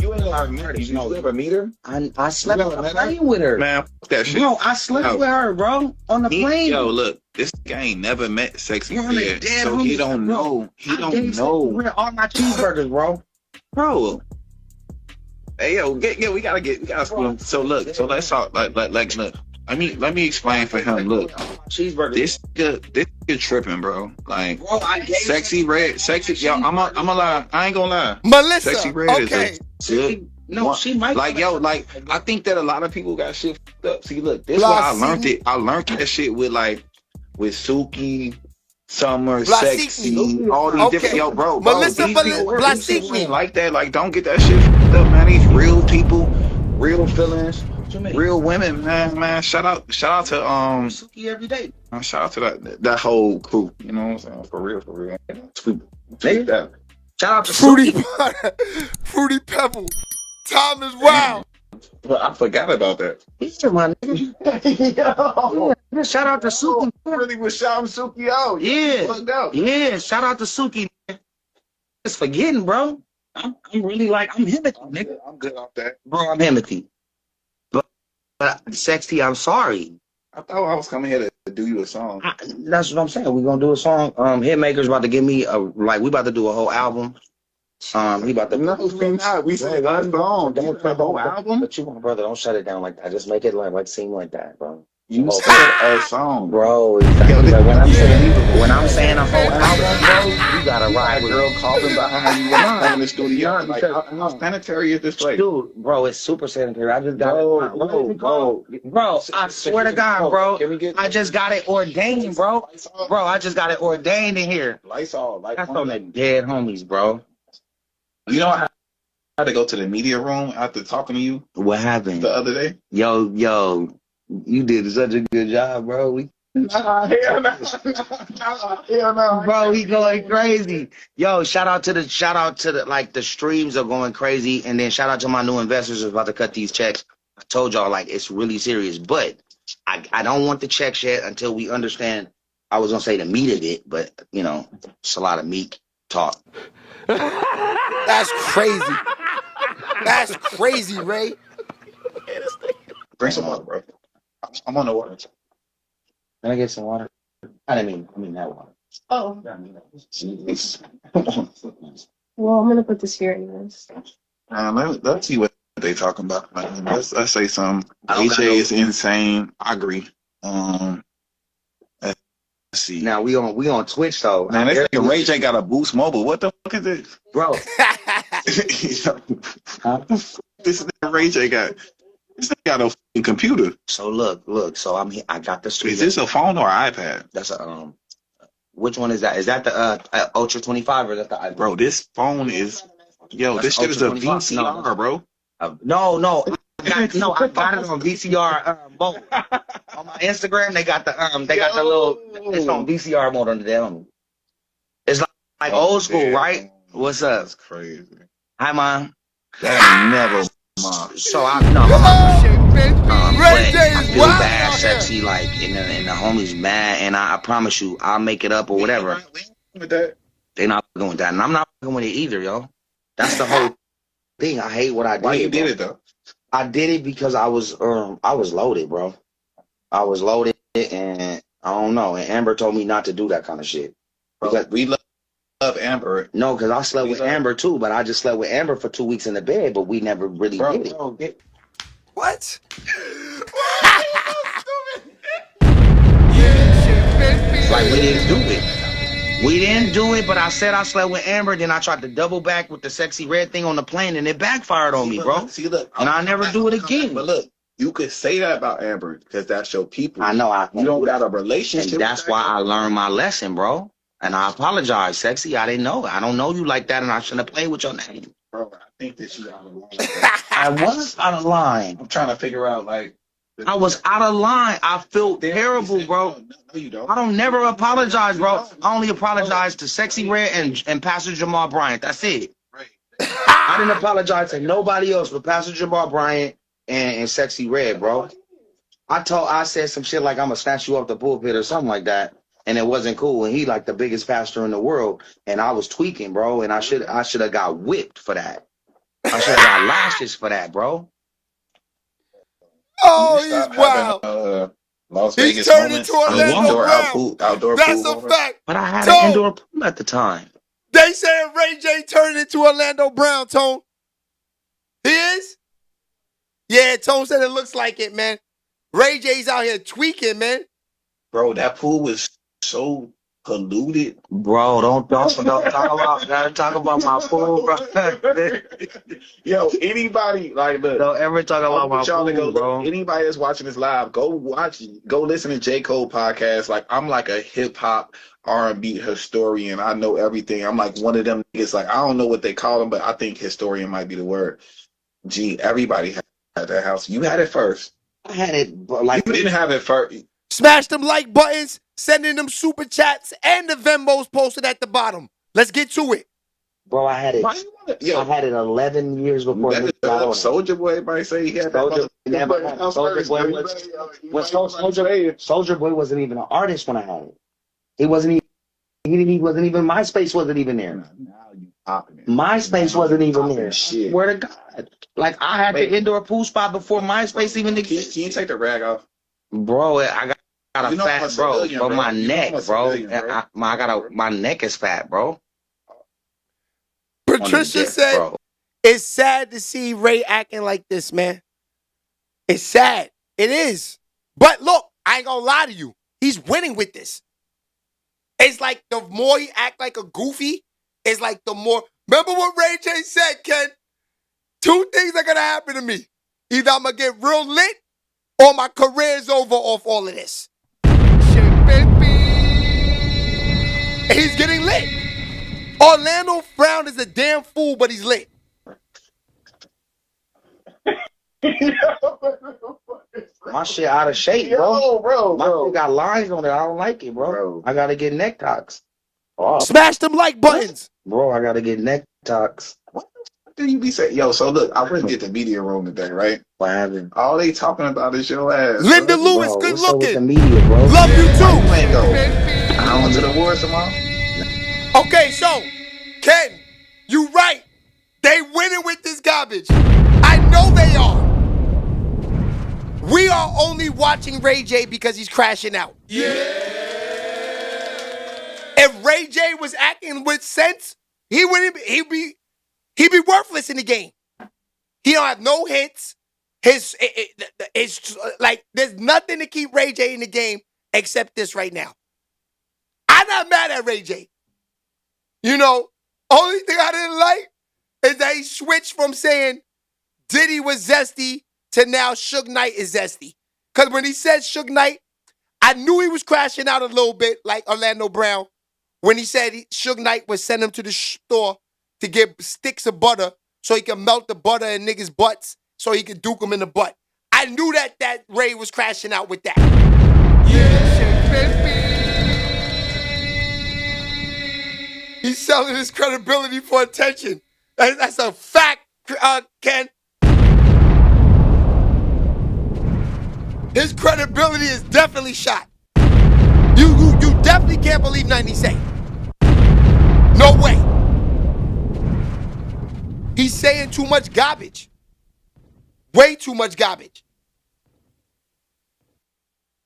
You ain't gonna meet her. You ever meet her? I slept on the plane with her. Man, fuck that shit. Bro, I slept with her, bro, on the plane. Yo, look, this guy ain't never met Sexy Red, so he don't know. He don't know. All my cheeseburgers, bro. Bro. Hey, yo, we gotta school. So look, so let's talk. Like, look. Let me explain for him. Look, cheeseburgers. This good tripping, bro. Like, bro, Sexy Red, yo, I'm a lie. I ain't gonna lie. Melissa, Sexy Red is a good. No, she might. Like, yo, like, I think that a lot of people got shit fucked up. See, look, this is why I learned it. I learned that shit with Suki, Summer, Sexy, all these different, yo, bro. Melissa these people ain't like that. Like, don't get that shit fucked up, man. These real people, real feelings, real women, man. Shout out to Suki every day. Shout out to that whole crew. You know what I'm saying? For real. Take that. Shout out to Fruity Pebble. Time is wild. But I forgot about that. These are my niggas. Yo. Shout out to Suki. Really was shouting Suki out. Yeah. Shout out to Suki. Just forgetting, bro. I'm really I'm Himothy, nigga. I'm good off that. Bro, I'm Himothy. But Sexy, I'm sorry. I thought I was coming here to do you a song. That's what I'm saying. We're gonna do a song. Hitmaker's about to give me we about to do a whole album. He about to. No, we said one song. Don't play the whole album. But you, my brother, don't shut it down like that. Just make it like seem like that, bro. You said a song, bro. Exactly. Like when I'm saying a whole album, bro, you gotta ride with girl calling behind you when I'm in the studio. Like, how sanitary is this place? Dude, bro, it's super sanitary. I just got it. Bro, I swear to God, bro, I just got it ordained, bro. Bro, I just got it ordained in here. Lights all. That's on the dead homies, bro. You know, I had to go to the media room after talking to you. What happened? The other day. Yo, you did such a good job, bro. Hell no. Bro, we going crazy. Yo, shout out to the the streams are going crazy, and then shout out to my new investors who's about to cut these checks. I told y'all it's really serious, but I don't want the checks yet until we understand I was gonna say the meat of it, but you know, it's a lot of meat talk. That's crazy. That's crazy, Ray. Drink some water, bro. I'm on the water. Can I get some water? I mean that water. Oh. I mean that. Well, I'm gonna put this here anyways. Let's see what they talking about. Let's say something. I don't got AJ no- is insane. I agree. Let's see. Now we on Twitch though. Man, this nigga Ray J got a Boost Mobile. What the fuck is this? Bro. This nigga Ray J got. This nigga got a fucking computer. So look. So I'm here. I got the stream. Is this a phone or an iPad? That's a Which one is that? Is that the Ultra 25 or is that the iPad? Bro, this phone is. Yo, That's this shit is a Ultra 25. VCR, bro. No. I got it on VCR mode. On my Instagram, they got the little. It's on VCR mode under there. It's like old school, right? What's up? That's crazy. Hi, mom. That never, mom. So I know. Ray J I is feel wild bad, out here. sexy, like, and the homies mad, and I promise you, I'll make it up or whatever. With that. They not going with that, and I'm not going with it either, yo. That's the whole thing. I hate what I did. Why you did bro. it though? I did it because I was loaded, bro. I was loaded, and I don't know. And Amber told me not to do that kind of shit. Because we love Amber. No, because I slept with Amber too, but I just slept with Amber for 2 weeks in the bed, but we never really did it. What? Like we didn't do it. We didn't do it, but I said I slept with Amber. Then I tried to double back with the sexy red thing on the plane, and it backfired on me, bro. See, look, and I never do it again. But look, you could say that about Amber because that's your people. I know. You don't got a relationship. And that's why I learned my lesson, bro. And I apologize, sexy. I didn't know. I don't know you like that, and I shouldn't have played with your name. Bro, I think that you out of line. I was out of line. I'm trying to figure out, like. I was out of line. I felt terrible, bro. No, you don't. I don't never apologize, bro. I only apologize to Sexy Red and Pastor Jamal Bryant. That's it. I didn't apologize to nobody else but Pastor Jamal Bryant and Sexy Red, bro. I said some shit like I'm gonna snatch you off the pulpit or something like that, and it wasn't cool. And he like the biggest pastor in the world, and I was tweaking, bro. And I should have got whipped for that. I should have got lashes for that, bro. Oh, he's wild. Las He's Vegas turned moments. into Orlando Brown. Outdoor That's pool a moments. fact. But I had Tone, an indoor pool at the time. They said Ray J turned into Orlando Brown, Tone. He is? Yeah, Tone said it looks like it, man. Ray J's out here tweaking, man. Bro, that pool was so polluted. Bro, don't talk about my pool, bro. Yo, anybody like look, Don't ever talk about my y'all to pool, go, bro. anybody that's watching this live, go listen to J. Cole podcast. Like I'm like a hip hop R&B historian. I know everything. I'm like one of them niggas. Like I don't know what they call them, but I think historian might be the word. Gee, everybody had that house. You had it first. I had it, but like you didn't have it first. Smash them like buttons, sending them super chats, and the Venmos posted at the bottom. Let's get to it. Bro, I had it. Why you wanna, yo, I had it 11 years before that this is got on it. Soldier Boy might say he had Soldier, that. Soldier Boy wasn't even an artist when I had it. He wasn't even MySpace wasn't even there. MySpace wasn't even there. Shit. Swear to God. Like I had the indoor pool spot before MySpace even existed. Can you take the rag off? Bro, I got a You know I'm fat a civilian, bro. bro. My You know neck, I'm a bro. civilian, bro. My neck is fat, bro. Patricia dick, said, bro. it's sad to see Ray acting like this, man. It's sad. It is. But look, I ain't gonna lie to you. He's winning with this. It's like the more he act like a goofy, it's like the more. Remember what Ray J said, Ken? 2 things are gonna happen to me. Either I'm gonna get real lit or my career's over off all of this. Shit, baby. And he's getting lit. Orlando Brown is a damn fool, but he's lit. My shit out of shape, bro. My shit got lines on it. I don't like it, bro. I gotta get neck tox. Oh. Smash them like buttons. Bro, I gotta get neck tox. do you be saying? Yo, so look, I went to get the media room today, right? What happened? All they talking about is your ass. Linda bro. Lewis, Bro, good what's up with the looking. media, bro? Love you Why too. you ain't go? I went to the awards tomorrow. Okay, so, Ken, you right. They winning with this garbage. I know they are. We are only watching Ray J because he's crashing out. Yeah. If Ray J was acting with sense, he'd be worthless in the game. He don't have no hits. It's like there's nothing to keep Ray J in the game except this right now. I'm not mad at Ray J. You know, only thing I didn't like is that he switched from saying Diddy was zesty to now Suge Knight is zesty. Because when he said Suge Knight, I knew he was crashing out a little bit like Orlando Brown when he said Suge Knight would send him to the store to get sticks of butter so he could melt the butter in niggas' butts so he could duke them in the butt. I knew that Ray was crashing out with that. Yeah, baby. He's selling his credibility for attention. That's a fact, Ken. His credibility is definitely shot. You definitely can't believe nothing he say. No way. He's saying too much garbage. Way too much garbage.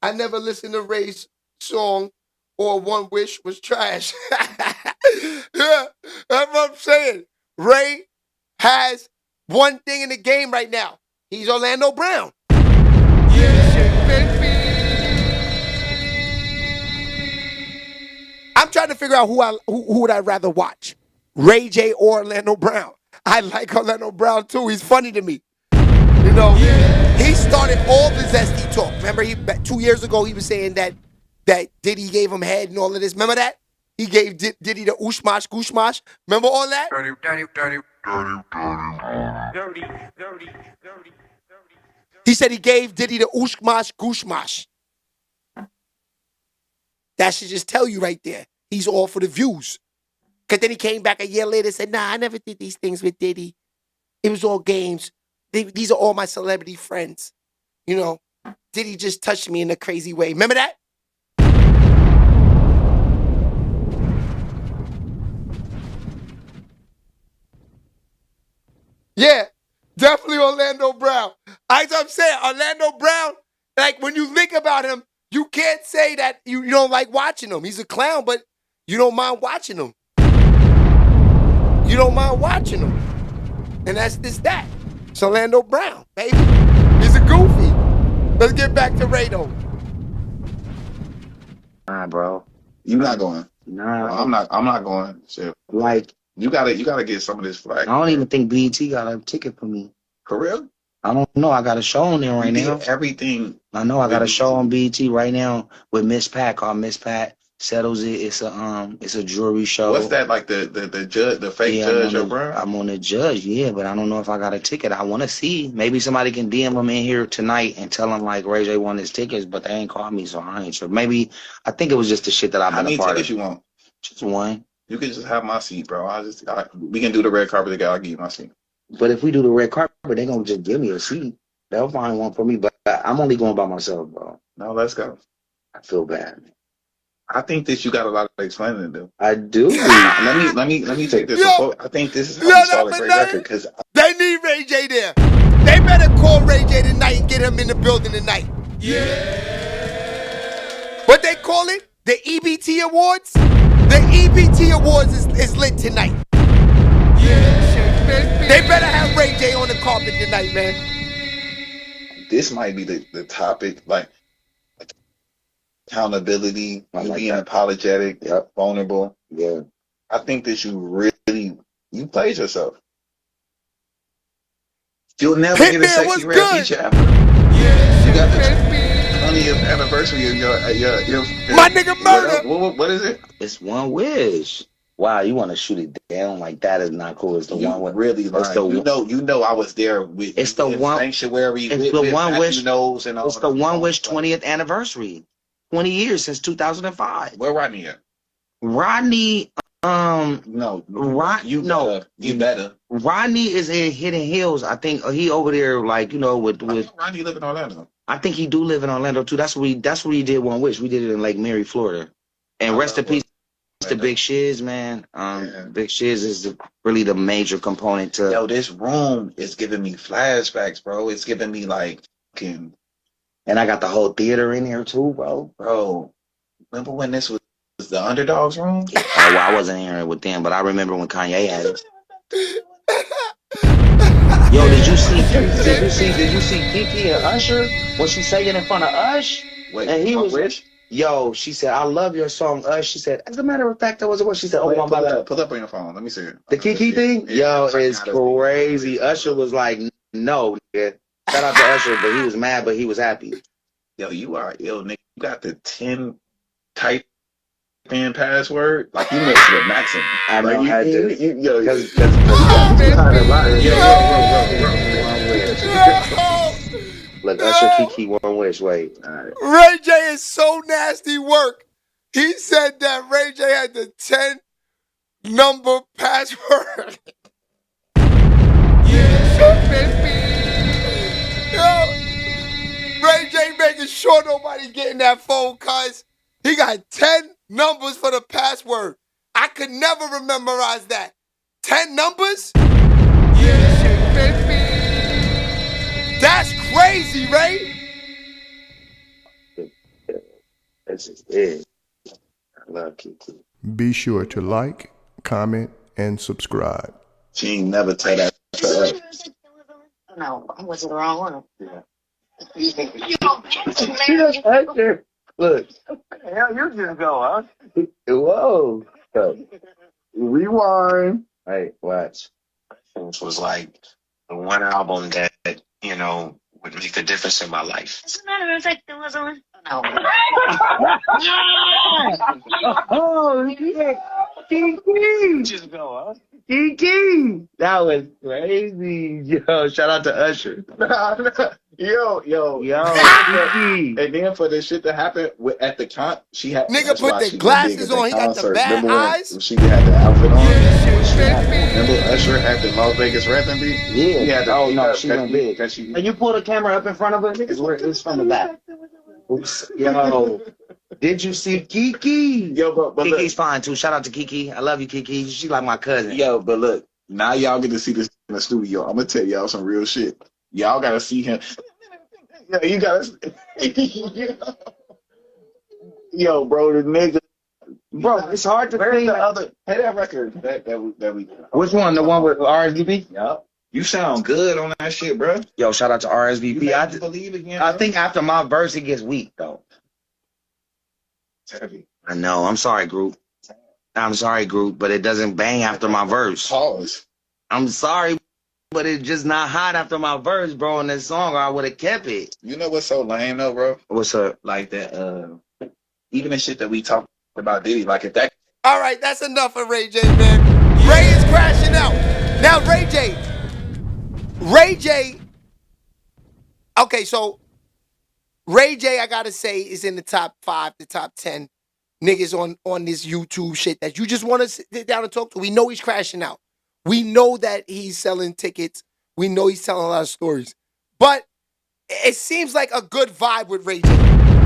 I never listened to Ray's song or One Wish was trash. Yeah, that's what I'm saying. Ray has one thing in the game right now. He's Orlando Brown. I'm trying to figure out who would I rather watch, Ray J or Orlando Brown. I like Orlando Brown too. He's funny to me. You know, he started all the zesty talk. Remember, 2 years ago he was saying that Diddy gave him head and all of this. Remember that? He gave Diddy the ushmash gushmash. Remember all that? He said he gave Diddy the ushmash gushmash. That should just tell you right there. He's all for the views. Because then he came back a year later and said, nah, I never did these things with Diddy. It was all games. These are all my celebrity friends. You know, Diddy just touched me in a crazy way. Remember that? Yeah, definitely Orlando Brown. As I'm saying, Orlando Brown, like when you think about him, you can't say that you don't like watching him. He's a clown, but you don't mind watching him. You don't mind watching him. And that's just that. It's Orlando Brown, baby. He's a goofy. Let's get back to Ray though. Nah, bro. You not going? Nah, I'm not going. Shit. Like, You gotta get some of this flag. I don't even think BET got a ticket for me. For real? I don't know. I got a show on there right You now. did everything. I know. I got a show on BET right now with Miss Pat called Miss Pat Settles It. It's a jewelry show. What's that like the judge, the fake judge or bro? I'm on the judge, yeah, but I don't know if I got a ticket. I want to see. Maybe somebody can DM them in here tonight and tell them like Ray J won his tickets, but they ain't called me, so I ain't sure. Maybe I think it was just the shit that I've been a part of. How many tickets you want? Just one. You can just have my seat, bro. We can do the red carpet together. I'll give you my seat. But if we do the red carpet, they gonna just give me a seat. They'll find one for me, but I'm only going by myself, bro. No, let's go. I feel bad, man. I think that you got a lot of explaining to do. I do. Let me take this. I think this is how you start a great record because they need Ray J there. They better call Ray J tonight and get him in the building tonight. Yeah. What they call it? The EBT Awards? The EBT Awards is lit tonight. Yeah. They better have Ray J on the carpet tonight, man. This might be the topic, like accountability, being apologetic, vulnerable. Yeah. I think that you played yourself. You'll never get a sexy red feature ever. Yeah. You got the 20th anniversary of your my nigga murder. What is it? It's One Wish. Wow, you want to shoot it down like that is not cool. It's the one with really like you know I was there with it's the one sanctuary. It's with the One Wish. And all it's the One Wish 20th anniversary. 20 years since 2005. Where Rodney at? Rodney No, you better. Rodney is in Hidden Hills. I think he over there, like, you know, with Rodney live in Orlando. I think he do live in Orlando too. That's where he did One Wish. We did it in Lake Mary, Florida. And rest in peace to Big Shiz, man. Big Shiz is really the major component to. Yo, this room is giving me flashbacks, bro. It's giving me like, and I got the whole theater in here too, bro. Bro, remember when this was the Underdogs room? Oh, well, I wasn't here with them, but I remember when Kanye had it. Yo, did you see Kiki and Usher? Was she saying in front of Ush? Wait, and he was Rich? Yo, she said, "I love your song, Ush." She said, "As a matter of fact, that was what she said." Wait, pull up on your phone. Let me see it. The Kiki thing? Yo, it's crazy. Usher was like, "No, nigga." Shout out to Usher, but he was mad, but he was happy. Yo, you are ill, nigga. You got the 10 type in password. Like, you mixed with Maxim. I know, like, I had to. Yo, Because you got Look, Usher, Kiki, One Wish. Wait. All right. Ray J is so nasty work. He said that Ray J had the 10-number password. Yo, Ray J making sure nobody getting that phone, cuz he got 10 numbers for the password. I could never memorize that. 10 numbers? That's crazy, Ray. That's just it. I love Kiki. Be sure to like, comment, and subscribe. She ain't never tell that to us. No, I was the wrong one. Yeah. Look. Hell, you just go, huh? Whoa. Rewind. Hey, watch. This was like the one album that, you know, would make a difference in my life. As a matter of fact, there was one. No. Oh, yeah. Kiki. Just go, huh? Kiki. That was crazy. Yo, shout out to Usher. Yo. Kiki. And then for the shit that happened at the comp, she had Nigga put the glasses on. He got the bad eyes. When she had the outfit on. Remember Usher at the Las Vegas rapping beat? Yeah. He had the, she went big. And you pull the camera up in front of her, it's from the back. Oops. Yo. Did you see Kiki? Yo, but Kiki's fine too. Shout out to Kiki. I love you, Kiki. She like my cousin. Yo, but look, now y'all get to see this in the studio. I'm gonna tell y'all some real shit. Y'all gotta see him. Yo, you gotta. Yo, bro, the nigga. Bro, it's hard to Where's see. the other? Hey, that record that we. Which one? The one with RSVP? Yup. You sound good on that shit, bro. Yo, shout out to RSVP. You have to believe again. I think after my verse, it gets weak though. It's heavy. I know. I'm sorry, group. But it doesn't bang after my verse. Pause. I'm sorry, but it's just not hot after my verse, bro, in this song, or I would have kept it. You know what's so lame though, bro? What's up? Like that, even the shit that we talked about Diddy, like if that. All right, that's enough of Ray J, man. Ray is crashing out. Now, Ray J. Okay, so Ray J, I gotta say, is in the top 5, the top 10 niggas on this YouTube shit that you just want to sit down and talk to. We know he's crashing out. We know that he's selling tickets. We know he's telling a lot of stories. But it seems like a good vibe with Ray J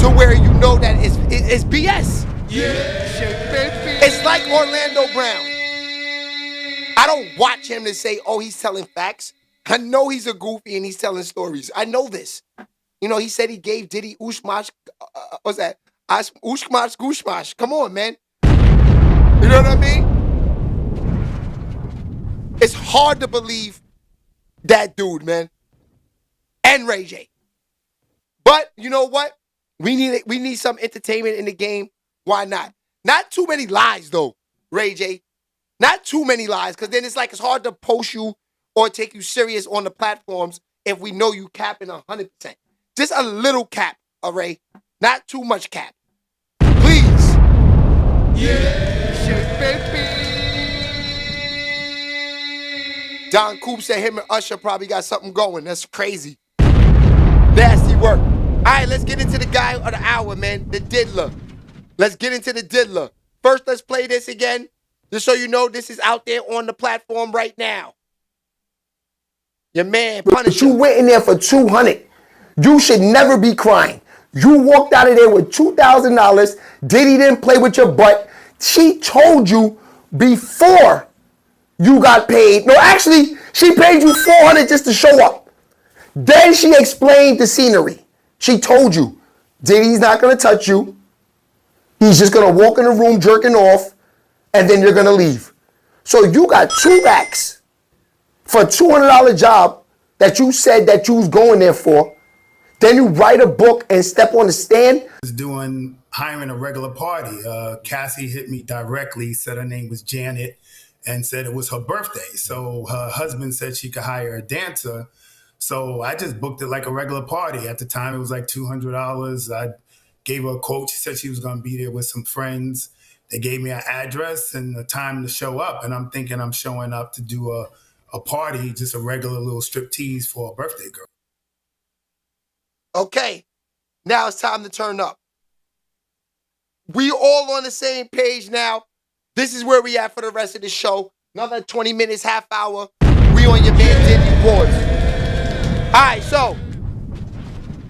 to where you know that it's BS. It's like Orlando Brown. I don't watch him to say, oh, he's telling facts. I know he's a goofy and he's telling stories. I know this. You know, he said he gave Diddy Ushmash, what's that? Ushmash Gushmash. Come on, man. You know what I mean? It's hard to believe that dude, man. And Ray J. But you know what? We need some entertainment in the game. Why not? Not too many lies, though, Ray J. Not too many lies, because then it's hard to post you or take you serious on the platforms if we know you capping 100%. Just a little cap, Ray. Not too much cap. Please. Don Coop said him and Usher probably got something going. That's crazy. Nasty work. All right, let's get into the guy of the hour, man. The diddler. Let's get into the diddler. First, let's play this again. Just so you know, this is out there on the platform right now. Your man, But Punisher. you went in there for $200. You should never be crying. You walked out of there with $2,000. Diddy didn't play with your butt. She told you before you got paid. No, actually, she paid you $400 just to show up. Then she explained the scenery. She told you, Diddy's not going to touch you. He's just going to walk in the room jerking off, and then you're going to leave. So you got 2 racks for a $200 job that you said that you was going there for. Then you write a book and step on the stand. Was hiring a regular party. Cassie hit me directly, said her name was Janet, and said it was her birthday. So her husband said she could hire a dancer. So I just booked it like a regular party. At the time, it was like $200. I gave her a quote. She said she was going to be there with some friends. They gave me an address and the time to show up. And I'm thinking I'm showing up to do a party, just a regular little striptease for a birthday girl. Okay, now it's time to turn up. We all on the same page now. This is where we at for the rest of the show. Another 20 minutes, half hour. We on your man Diddy boards. All right, so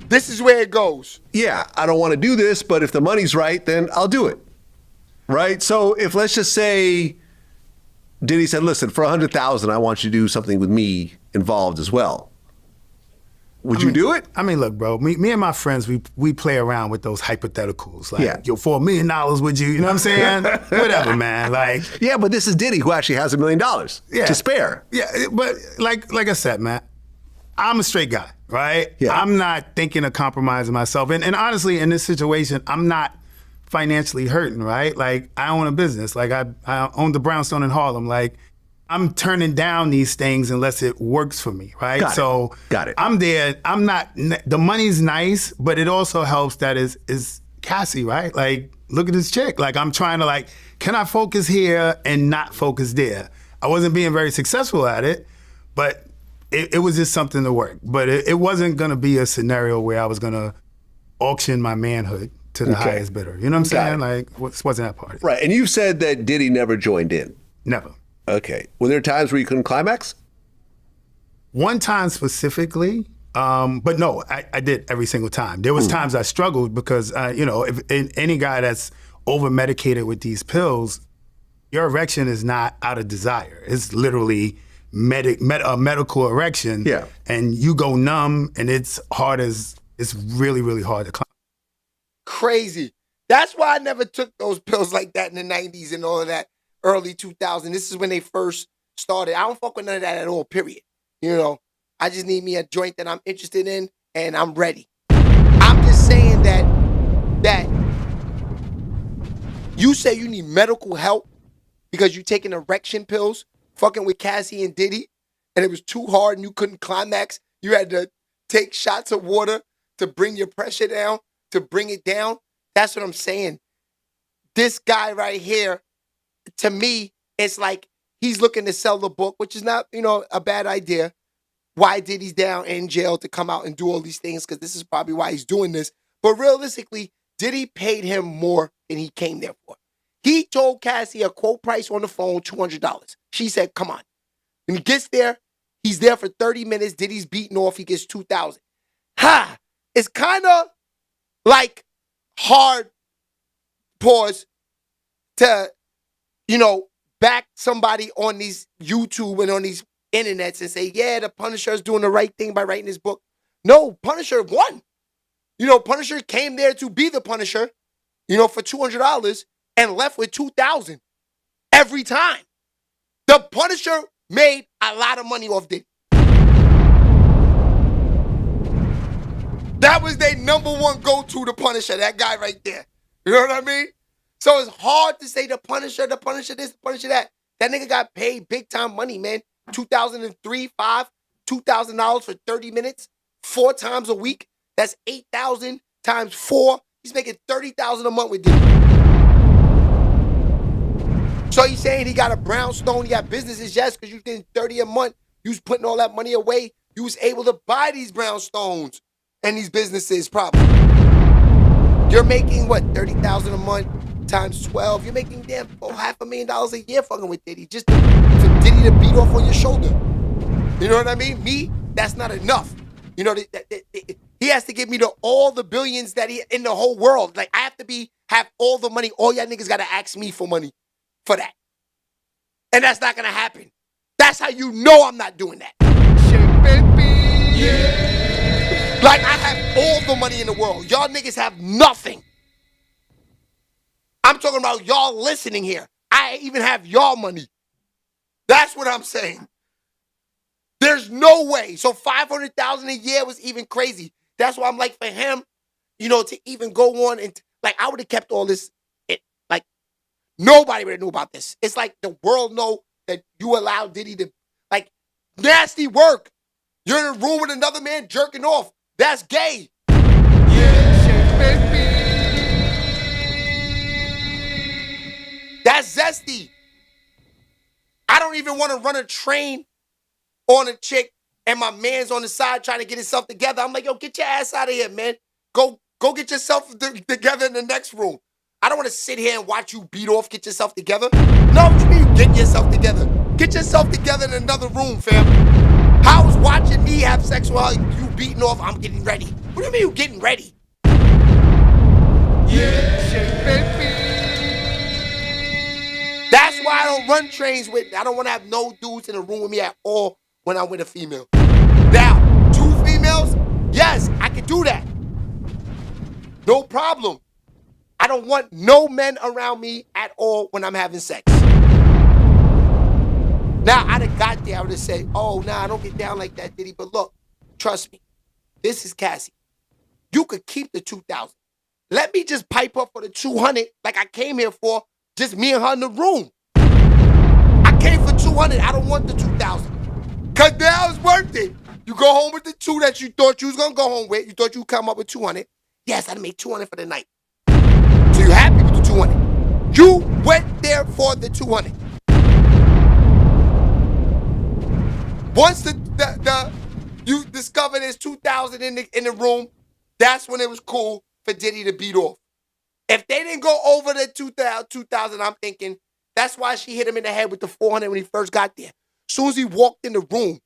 this is where it goes. Yeah, I don't want to do this, but if the money's right, then I'll do it. Right? So if let's just say Diddy said, listen, for $100,000, I want you to do something with me involved as well. Would you do it? I mean, look, bro, me and my friends, we play around with those hypotheticals. Like, Yeah. yo, for $1 million, would you? You know what I'm saying? Whatever, man. Like, Yeah, but this is Diddy who actually has $1 million to spare. yeah, but like I said, man, I'm a straight guy, right? Yeah. I'm not thinking of compromising myself. And honestly, in this situation, I'm not financially hurting, right? Like, I own a business. Like, I own the brownstone in Harlem. Like, I'm turning down these things unless it works for me, right? Got it. I'm there. I'm not, the money's nice, but it also helps that is Cassie, right? Like, look at this chick. Like, I'm trying to like, can I focus here and not focus there? I wasn't being very successful at it, but it was just something to work. But it wasn't gonna be a scenario where I was gonna auction my manhood to the highest bidder. You know what I'm saying? Like, this wasn't that party. Right, and you said that Diddy never joined in. Never. Okay. Were there times where you couldn't climax? One time specifically, but no, I did every single time. There was times I struggled because, if any guy that's over-medicated with these pills, your erection is not out of desire. It's literally a medical erection. Yeah. And you go numb, and it's really, really hard to climb. Crazy. That's why I never took those pills like that in the 90s and all of that. Early 2000. This is when they first started. I don't fuck with none of that at all, period. You know, I just need me a joint that I'm interested in and I'm ready. I'm just saying that you say you need medical help because you taking erection pills, fucking with Cassie and Diddy, and it was too hard and you couldn't climax. You had to take shots of water to bring your pressure down, to bring it down. That's what I'm saying. This guy right here, to me, it's like he's looking to sell the book, which is not, a bad idea. Why Diddy's down in jail to come out and do all these things? Because this is probably why he's doing this. But realistically, Diddy paid him more than he came there for. He told Cassie a quote price on the phone, $200. She said, come on. When he gets there, he's there for 30 minutes. Diddy's beating off. He gets $2,000. Ha! It's kind of like hard pause to back somebody on these YouTube and on these internets and say, yeah, the Punisher is doing the right thing by writing this book. No, Punisher won. Punisher came there to be the Punisher, for $200 and left with $2,000 every time. The Punisher made a lot of money off Diddy. That was their number one go-to, the Punisher, that guy right there. You know what I mean? So it's hard to say the Punisher this, the Punisher that. That nigga got paid big time money, man. 2003, $2,000 for 30 minutes, 4 times a week. That's 8,000 times 4. He's making 30,000 a month with Diddy. So he's saying he got a brownstone, he got businesses, yes, because you getting 30 a month. You was putting all that money away. You was able to buy these brownstones and these businesses probably. You're making what, 30,000 a month? times 12, you're making damn $500,000 a year fucking with Diddy just for Diddy to beat off on your shoulder. You know what I mean? Me, that's not enough. You know, he has to give me all the billions that he in the whole world. Like I have to have all the money. All y'all niggas gotta ask me for money for that. And that's not gonna happen. That's how you know I'm not doing that. Like I have all the money in the world. Y'all niggas have nothing. I'm talking about y'all listening here. I even have y'all money. That's what I'm saying. There's no way. So $500,000 a year was even crazy. That's why I'm like, for him, you know, to even go on and like, I would have kept all this. Like nobody would have knew about this. It's like the world know that you allowed Diddy to, like, nasty work. You're in a room with another man jerking off. That's gay. That's zesty. I don't even want to run a train on a chick and my man's on the side trying to get himself together. I'm like, yo, get your ass out of here, man. Go get yourself together in the next room. I don't want to sit here and watch you beat off, get yourself together. No, what you mean get yourself together? Get yourself together in another room, fam. How's watching me have sex while you beating off? I'm getting ready. What do you mean you getting ready? That's why I don't run trains with. I don't want to have no dudes in the room with me at all when I'm with a female. Now, 2 females, yes, I can do that. No problem. I don't want no men around me at all when I'm having sex. Now, I'd have got there. I would have said, oh, nah, I don't get down like that, Diddy. But look, trust me. This is Cassie. You could keep the 2,000. Let me just pipe up for the 200 like I came here for, just me and her in the room. I came for 200. I don't want the 2,000. Because now it's worth it. You go home with the 2 that you thought you was going to go home with. You thought you'd come up with 200. Yes, I'd make 200 for the night. So you're happy with the 200. You went there for the 200. Once you discover there's 2,000 in the room, that's when it was cool for Diddy to beat off. If they didn't go over the 2,000, I'm thinking that's why she hit him in the head with the 400 when he first got there. As soon as he walked in the room,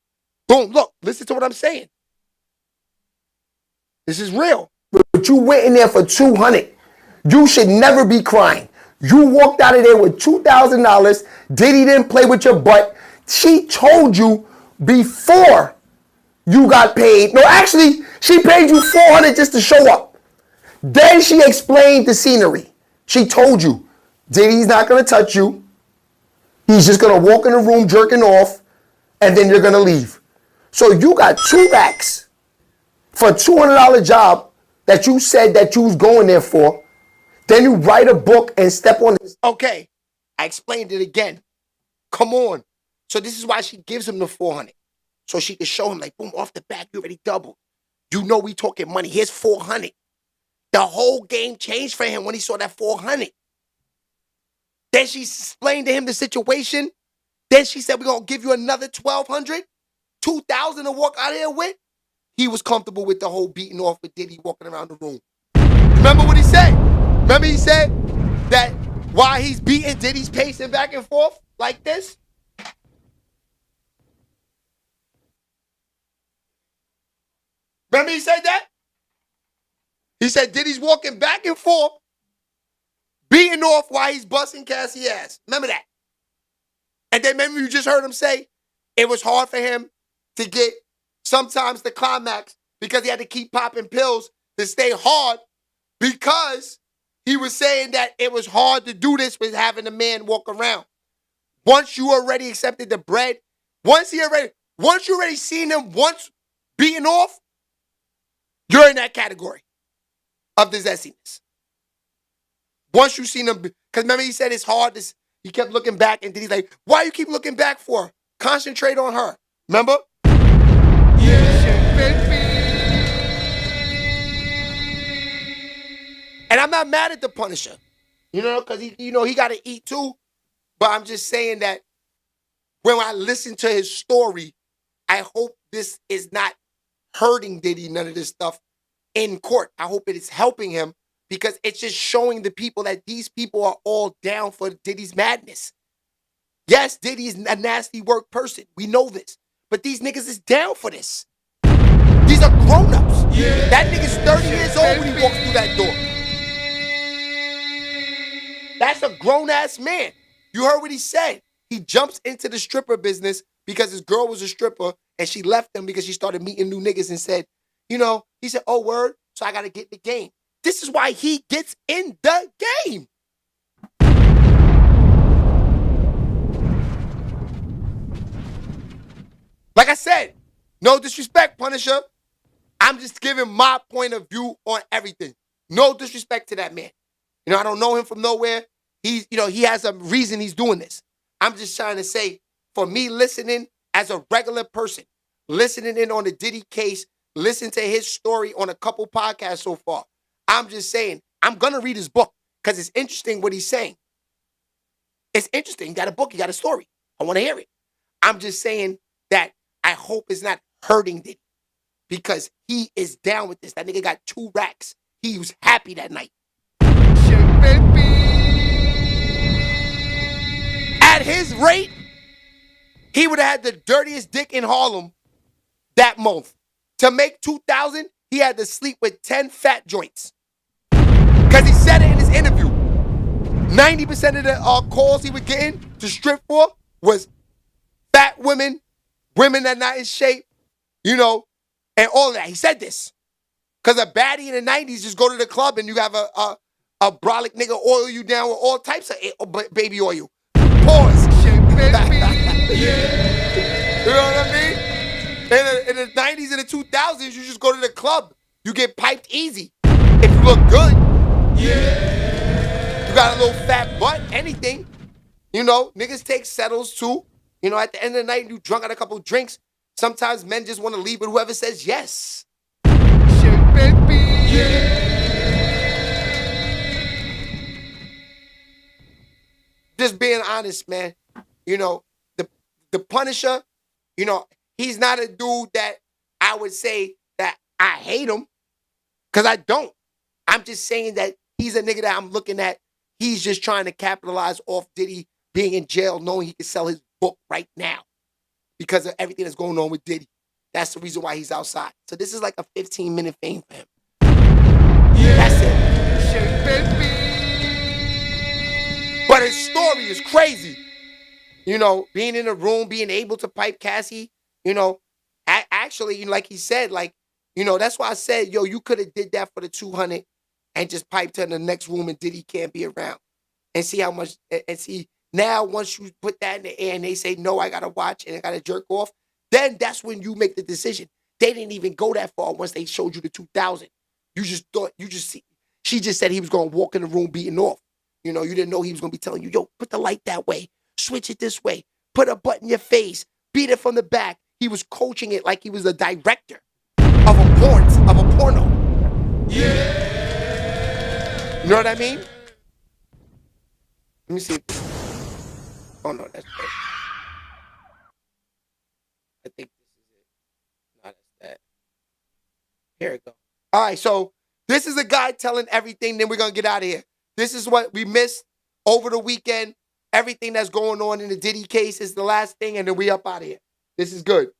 boom, look, listen to what I'm saying. This is real. But you went in there for 200. You should never be crying. You walked out of there with $2,000. Diddy didn't play with your butt. She told you before you got paid. No, actually, she paid you $400 just to show up. Then she explained the scenery. She told you, Diddy's not going to touch you. He's just going to walk in the room jerking off, and then you're going to leave. So you got 2 racks for a $200 job that you said that you was going there for. Then you write a book and step on this. Okay, I explained it again. Come on. So this is why she gives him the 400. So she can show him like, boom, off the bat, you already doubled. You know we talking money. Here's 400. The whole game changed for him when he saw that 400. Then she explained to him the situation. Then she said, we're going to give you another 1,200, 2,000 to walk out of here with. He was comfortable with the whole beating off with Diddy walking around the room. Remember what he said? Remember he said that while he's beating, Diddy's pacing back and forth like this? Remember he said that? He said Diddy's walking back and forth, beating off while he's busting Cassie ass. Remember that? And then maybe you just heard him say it was hard for him to get sometimes the climax because he had to keep popping pills to stay hard because he was saying that it was hard to do this with having a man walk around. Once you already accepted the bread, once you already seen him once beating off, you're in that category of the zestiness. Once you seen him, because remember he said it's hard, he kept looking back and Diddy's like, why you keep looking back for? Concentrate on her. Remember? And I'm not mad at the Punisher, you know, because he got to eat too. But I'm just saying that when I listen to his story, I hope this is not hurting Diddy, none of this stuff in court. I hope it is helping him because it's just showing the people that these people are all down for Diddy's madness. Yes, Diddy is a nasty work person. We know this. But these niggas is down for this. These are grown-ups. Yeah. That nigga's 30 years old when he walks through that door. That's a grown-ass man. You heard what he said. He jumps into the stripper business because his girl was a stripper and she left him because she started meeting new niggas and said, you know, he said, oh, word, so I got to get in the game. This is why he gets in the game. Like I said, no disrespect, Punisher. I'm just giving my point of view on everything. No disrespect to that man. You know, I don't know him from nowhere. He's, you know, he has a reason he's doing this. I'm just trying to say, for me listening as a regular person, listening in on the Diddy case, listen to his story on a couple podcasts so far. I'm just saying, I'm going to read his book because it's interesting what he's saying. It's interesting. He got a book. He got a story. I want to hear it. I'm just saying that I hope it's not hurting Diddy because he is down with this. That nigga got 2 racks. He was happy that night. Shit, baby. At his rate, he would have had the dirtiest dick in Harlem that month. To make 2,000, he had to sleep with 10 fat joints. Because he said it in his interview. 90% of the calls he was getting to strip for was fat women, women that not in shape, you know, and all of that. He said this. Because a baddie in the 90s just go to the club and you have a brolic nigga oil you down with all types of baby oil. Pause. You know what I mean? In the 90s and the 2000s, you just go to the club. You get piped easy. If you look good. You got a little fat butt, anything. You know, niggas take settles too. You know, at the end of the night, you drunk on a couple drinks. Sometimes men just want to leave with whoever says yes. Shit, baby. Just being honest, man. You know, the Punisher, you know, he's not a dude that I would say that I hate him. Because I don't. I'm just saying that he's a nigga that I'm looking at. He's just trying to capitalize off Diddy being in jail, knowing he can sell his book right now because of everything that's going on with Diddy. That's the reason why he's outside. So this is like a 15-minute fame for him. That's it. Shit, baby. But his story is crazy. You know, being in a room, being able to pipe Cassie, you know, actually, like he said, like, you know, that's why I said, yo, you could have did that for the 200 and just piped her in the next room and Diddy can't be around. And see how much, and see, now once you put that in the air and they say, no, I got to watch and I got to jerk off, then that's when you make the decision. They didn't even go that far once they showed you the 2000. You just thought, she just said he was going to walk in the room beating off. You know, you didn't know he was going to be telling you, yo, put the light that way, switch it this way, put a butt in your face, beat it from the back. He was coaching it like he was a director of a porno. Yeah. You know what I mean? Let me see. Oh no, that's bad. I think this is it. No, that's that. Here it goes. All right, so this is a guy telling everything, then we're gonna get out of here. This is what we missed over the weekend. Everything that's going on in the Diddy case is the last thing, and then we up out of here. This is good.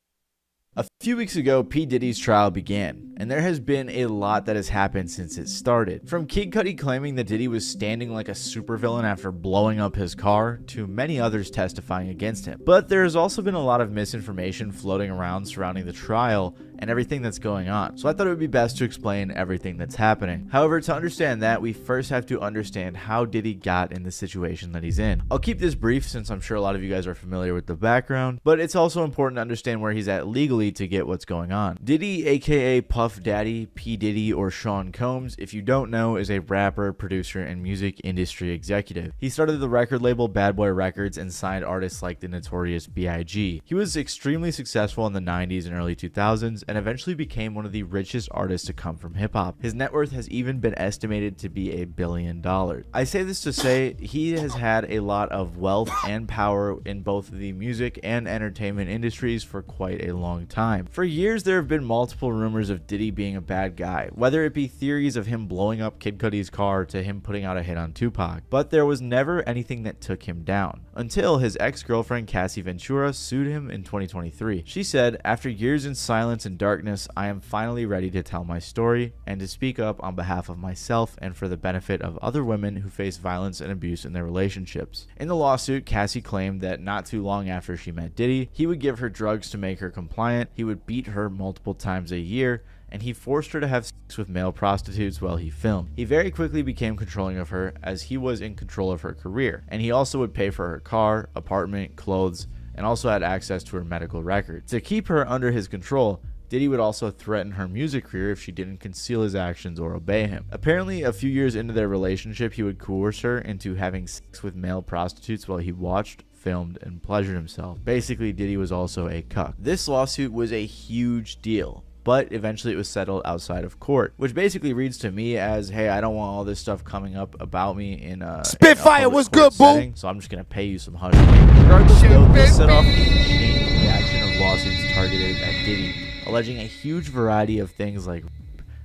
A few weeks ago, P. Diddy's trial began, and there has been a lot that has happened since it started. From Kid Cudi claiming that Diddy was standing like a supervillain after blowing up his car, to many others testifying against him. But there has also been a lot of misinformation floating around surrounding the trial and everything that's going on, so I thought it would be best to explain everything that's happening. However, to understand that, we first have to understand how Diddy got in the situation that he's in. I'll keep this brief since I'm sure a lot of you guys are familiar with the background, but it's also important to understand where he's at legally to get what's going on. Diddy, aka Puff Daddy, P. Diddy, or Sean Combs, if you don't know, is a rapper, producer, and music industry executive. He started the record label Bad Boy Records and signed artists like the notorious B.I.G. He was extremely successful in the 90s and early 2000s, and eventually became one of the richest artists to come from hip-hop. His net worth has even been estimated to be $1 billion. I say this to say he has had a lot of wealth and power in both the music and entertainment industries for quite a long time. time. For years, there have been multiple rumors of Diddy being a bad guy, whether it be theories of him blowing up Kid Cudi's car to him putting out a hit on Tupac, but there was never anything that took him down, until his ex-girlfriend Cassie Ventura sued him in 2023. She said, "After years in silence and darkness, I am finally ready to tell my story and to speak up on behalf of myself and for the benefit of other women who face violence and abuse in their relationships." In the lawsuit, Cassie claimed that not too long after she met Diddy, he would give her drugs to make her compliant, he would beat her multiple times a year, and he forced her to have sex with male prostitutes while he filmed. He very quickly became controlling of her as he was in control of her career, and he also would pay for her car, apartment, clothes, and also had access to her medical records. To keep her under his control, Diddy would also threaten her music career if she didn't conceal his actions or obey him. Apparently, a few years into their relationship, he would coerce her into having sex with male prostitutes while he watched, filmed, and pleasured himself. Basically, Diddy was also a cuck. This lawsuit was a huge deal, but eventually it was settled outside of court, which basically reads to me as, hey, I don't want all this stuff coming up about me in a Spitfire was good, setting, so I'm just gonna pay you some hush money. Regardless, though, this set off a chain reaction of lawsuits targeted at Diddy, alleging a huge variety of things like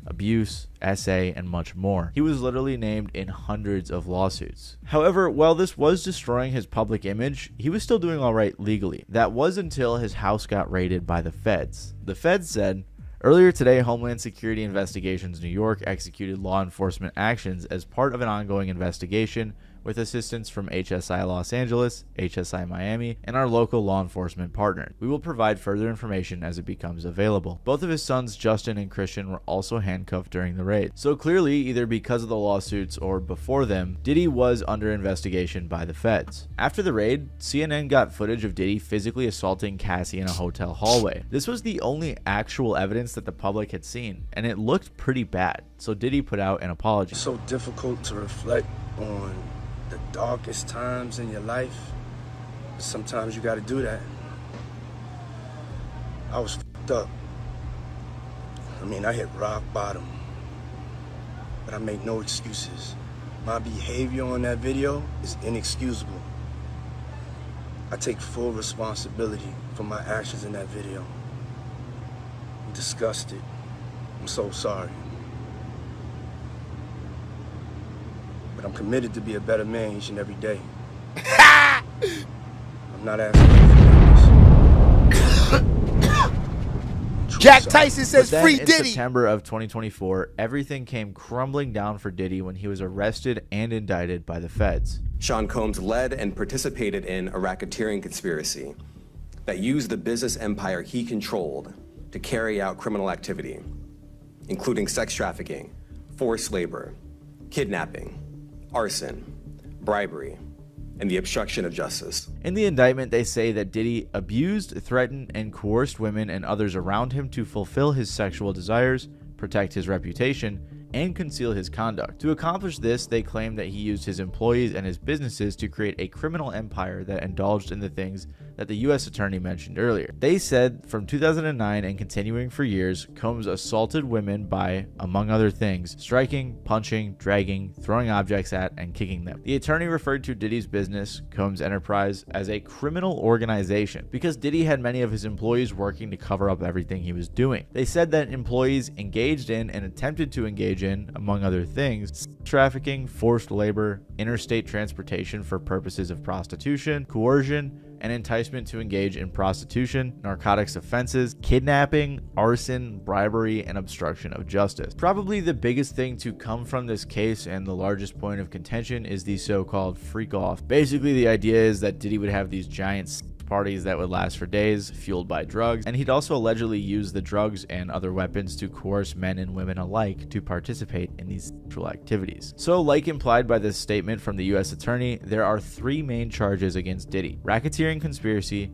abuse, SA, and much more. He was literally named in hundreds of lawsuits. However, while this was destroying his public image, he was still doing alright legally. That was until his house got raided by the feds. The feds said, "Earlier today, Homeland Security Investigations New York executed law enforcement actions as part of an ongoing investigation with assistance from HSI Los Angeles, HSI Miami, and our local law enforcement partner. We will provide further information as it becomes available." Both of his sons, Justin and Christian, were also handcuffed during the raid. So clearly, either because of the lawsuits or before them, Diddy was under investigation by the feds. After the raid, CNN got footage of Diddy physically assaulting Cassie in a hotel hallway. This was the only actual evidence that the public had seen, and it looked pretty bad. So Diddy put out an apology. It's so difficult to reflect on the darkest times in your life. Sometimes you got to do that. I was fucked up. I mean, I hit rock bottom, but I make no excuses. My behavior on that video is inexcusable. I take full responsibility for my actions in that video. I'm disgusted. I'm so sorry. But I'm committed to be a better man each and every day. I'm not asking for forgiveness. Jack Tyson says But then free in Diddy. September of 2024, everything came crumbling down for Diddy when he was arrested and indicted by the feds. Sean Combs led and participated in a racketeering conspiracy that used the business empire he controlled to carry out criminal activity, including sex trafficking, forced labor, kidnapping, arson, bribery, and the obstruction of justice. In the indictment, they say that Diddy abused, threatened, and coerced women and others around him to fulfill his sexual desires, protect his reputation, and conceal his conduct. To accomplish this, they claim that he used his employees and his businesses to create a criminal empire that indulged in the things that the U.S. attorney mentioned earlier. They said from 2009 and continuing for years, Combs assaulted women by, among other things, striking, punching, dragging, throwing objects at, and kicking them. The attorney referred to Diddy's business, Combs Enterprise, as a criminal organization because Diddy had many of his employees working to cover up everything he was doing. They said that employees engaged in and attempted to engage in, among other things, trafficking, forced labor, interstate transportation for purposes of prostitution, coercion, and enticement to engage in prostitution, narcotics offenses, kidnapping, arson, bribery, and obstruction of justice. Probably the biggest thing to come from this case and the largest point of contention is the so-called freak off. Basically, the idea is that Diddy would have these giant parties that would last for days, fueled by drugs, and he'd also allegedly use the drugs and other weapons to coerce men and women alike to participate in these sexual activities. So, like implied by this statement from the U.S. attorney, there are three main charges against Diddy: racketeering conspiracy,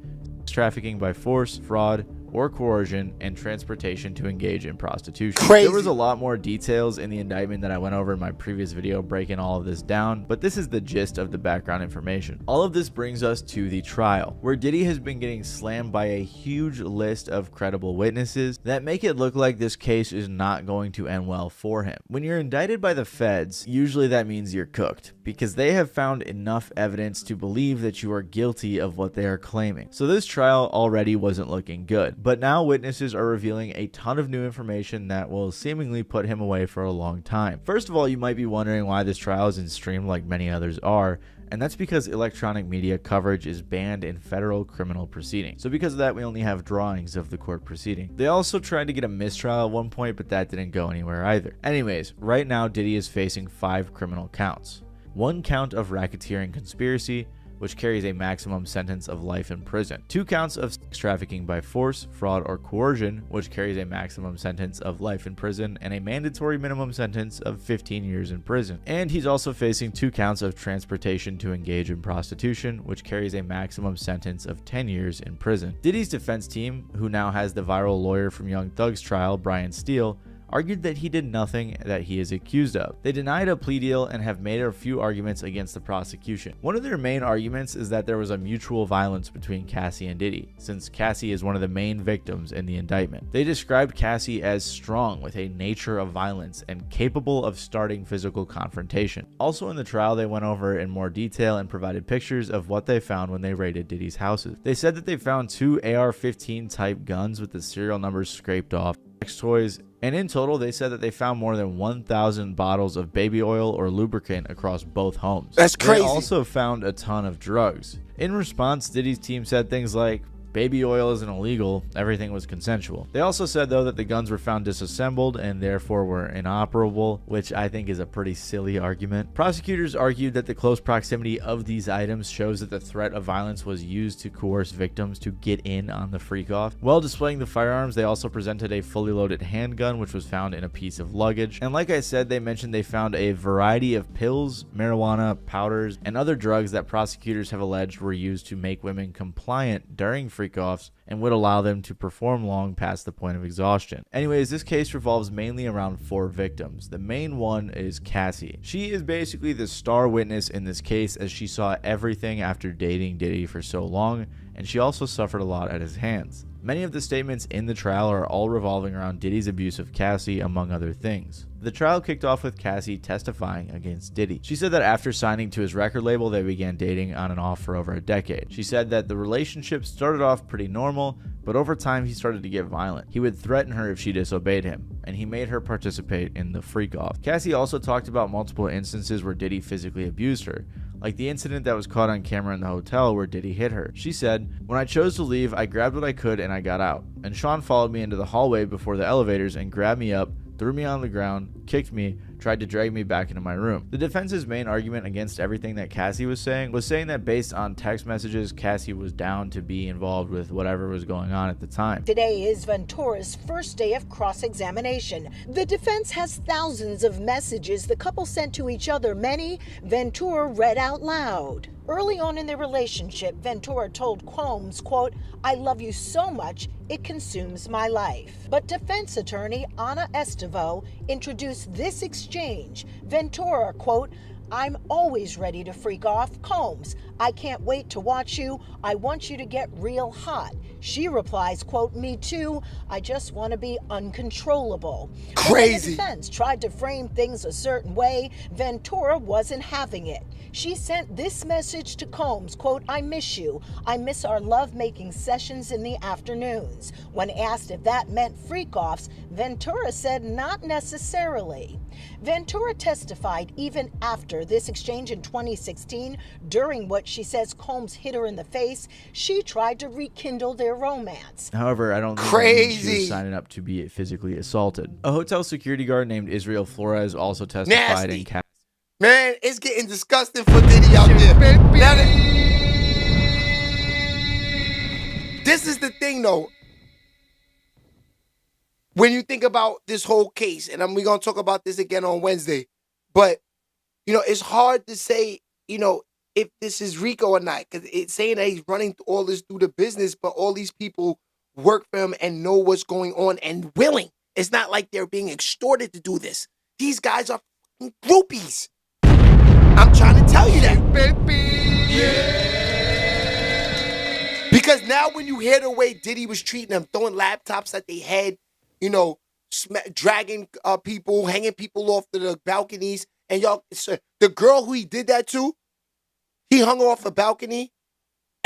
trafficking by force, fraud, or coercion, and transportation to engage in prostitution. Crazy. There was a lot more details in the indictment that I went over in my previous video breaking all of this down, but this is the gist of the background information. All of this brings us to the trial, where Diddy has been getting slammed by a huge list of credible witnesses that make it look like this case is not going to end well for him. When you're indicted by the feds, usually that means you're cooked, because they have found enough evidence to believe that you are guilty of what they are claiming. So this trial already wasn't looking good. But now witnesses are revealing a ton of new information that will seemingly put him away for a long time. First of all, you might be wondering why this trial isn't streamed like many others are, and that's because electronic media coverage is banned in federal criminal proceedings. So because of that, we only have drawings of the court proceeding. They also tried to get a mistrial at one point, but that didn't go anywhere either. Anyways, right now Diddy is facing 5 criminal counts. 1 count of racketeering conspiracy, which carries a maximum sentence of life in prison. 2 counts of sex trafficking by force, fraud, or coercion, which carries a maximum sentence of life in prison and a mandatory minimum sentence of 15 years in prison. And he's also facing 2 counts of transportation to engage in prostitution, which carries a maximum sentence of 10 years in prison. Diddy's defense team, who now has the viral lawyer from Young Thug's trial, Brian Steele, argued that he did nothing that he is accused of. They denied a plea deal and have made a few arguments against the prosecution. One of their main arguments is that there was a mutual violence between Cassie and Diddy, since Cassie is one of the main victims in the indictment. They described Cassie as strong with a nature of violence and capable of starting physical confrontation. Also in the trial, they went over in more detail and provided pictures of what they found when they raided Diddy's houses. They said that they found 2 AR-15 type guns with the serial numbers scraped off, sex toys, and in total, they said that they found more than 1,000 bottles of baby oil or lubricant across both homes. That's crazy. They also found a ton of drugs. In response, Diddy's team said things like, baby oil isn't illegal, everything was consensual. They also said, though, that the guns were found disassembled and therefore were inoperable, which I think is a pretty silly argument. Prosecutors argued that the close proximity of these items shows that the threat of violence was used to coerce victims to get in on the freak-off. While displaying the firearms, they also presented a fully loaded handgun, which was found in a piece of luggage. And like I said, they mentioned they found a variety of pills, marijuana, powders, and other drugs that prosecutors have alleged were used to make women compliant during freak-offs and would allow them to perform long past the point of exhaustion. Anyways, this case revolves mainly around 4 victims. The main one is Cassie. She is basically the star witness in this case, as she saw everything after dating Diddy for so long, and she also suffered a lot at his hands. Many of the statements in the trial are all revolving around Diddy's abuse of Cassie, among other things. The trial kicked off with Cassie testifying against Diddy. She said that after signing to his record label, they began dating on and off for over a decade. She said that the relationship started off pretty normal, but over time he started to get violent. He would threaten her if she disobeyed him, and he made her participate in the freak-off. Cassie also talked about multiple instances where Diddy physically abused her, like the incident that was caught on camera in the hotel where Diddy hit her. She said, "When I chose to leave, I grabbed what I could and I got out. And Sean followed me into the hallway before the elevators and grabbed me up, threw me on the ground, kicked me, tried to drag me back into my room." The defense's main argument against everything that Cassie was saying that based on text messages, Cassie was down to be involved with whatever was going on at the time. Today is Ventura's first day of cross-examination. The defense has thousands of messages the couple sent to each other. Many Ventura read out loud. Early on in their relationship, Ventura told Combs, quote, "I love you so much, it consumes my life." But defense attorney Ana Estevo introduced this exchange. Ventura, quote, "I'm always ready to freak off. Combs, I can't wait to watch you. I want you to get real hot." She replies, quote, "Me too. I just want to be uncontrollable." Crazy. When the defense tried to frame things a certain way, Ventura wasn't having it. She sent this message to Combs, quote, "I miss you. I miss our love-making sessions in the afternoons." When asked if that meant freak-offs, Ventura said not necessarily. Ventura testified even after this exchange in 2016. During what she says Combs hit her in the face, she tried to rekindle their romance. However, I don't think that means she was signing up to be physically assaulted. A hotel security guard named Israel Flores also testified in Cassie. Man, it's getting disgusting for Diddy out there. Now this is the thing, though. When you think about this whole case, and we're going to talk about this again on Wednesday, but, it's hard to say, if this is Rico or not, because it's saying that he's running all this through the business, but all these people work for him and know what's going on and willing. It's not like they're being extorted to do this. These guys are fucking groupies. I'm trying to tell you that. Because now when you hear the way Diddy was treating them, throwing laptops at their head, dragging people, hanging people off to the balconies, and y'all, the girl who he did that to, he hung her off a balcony,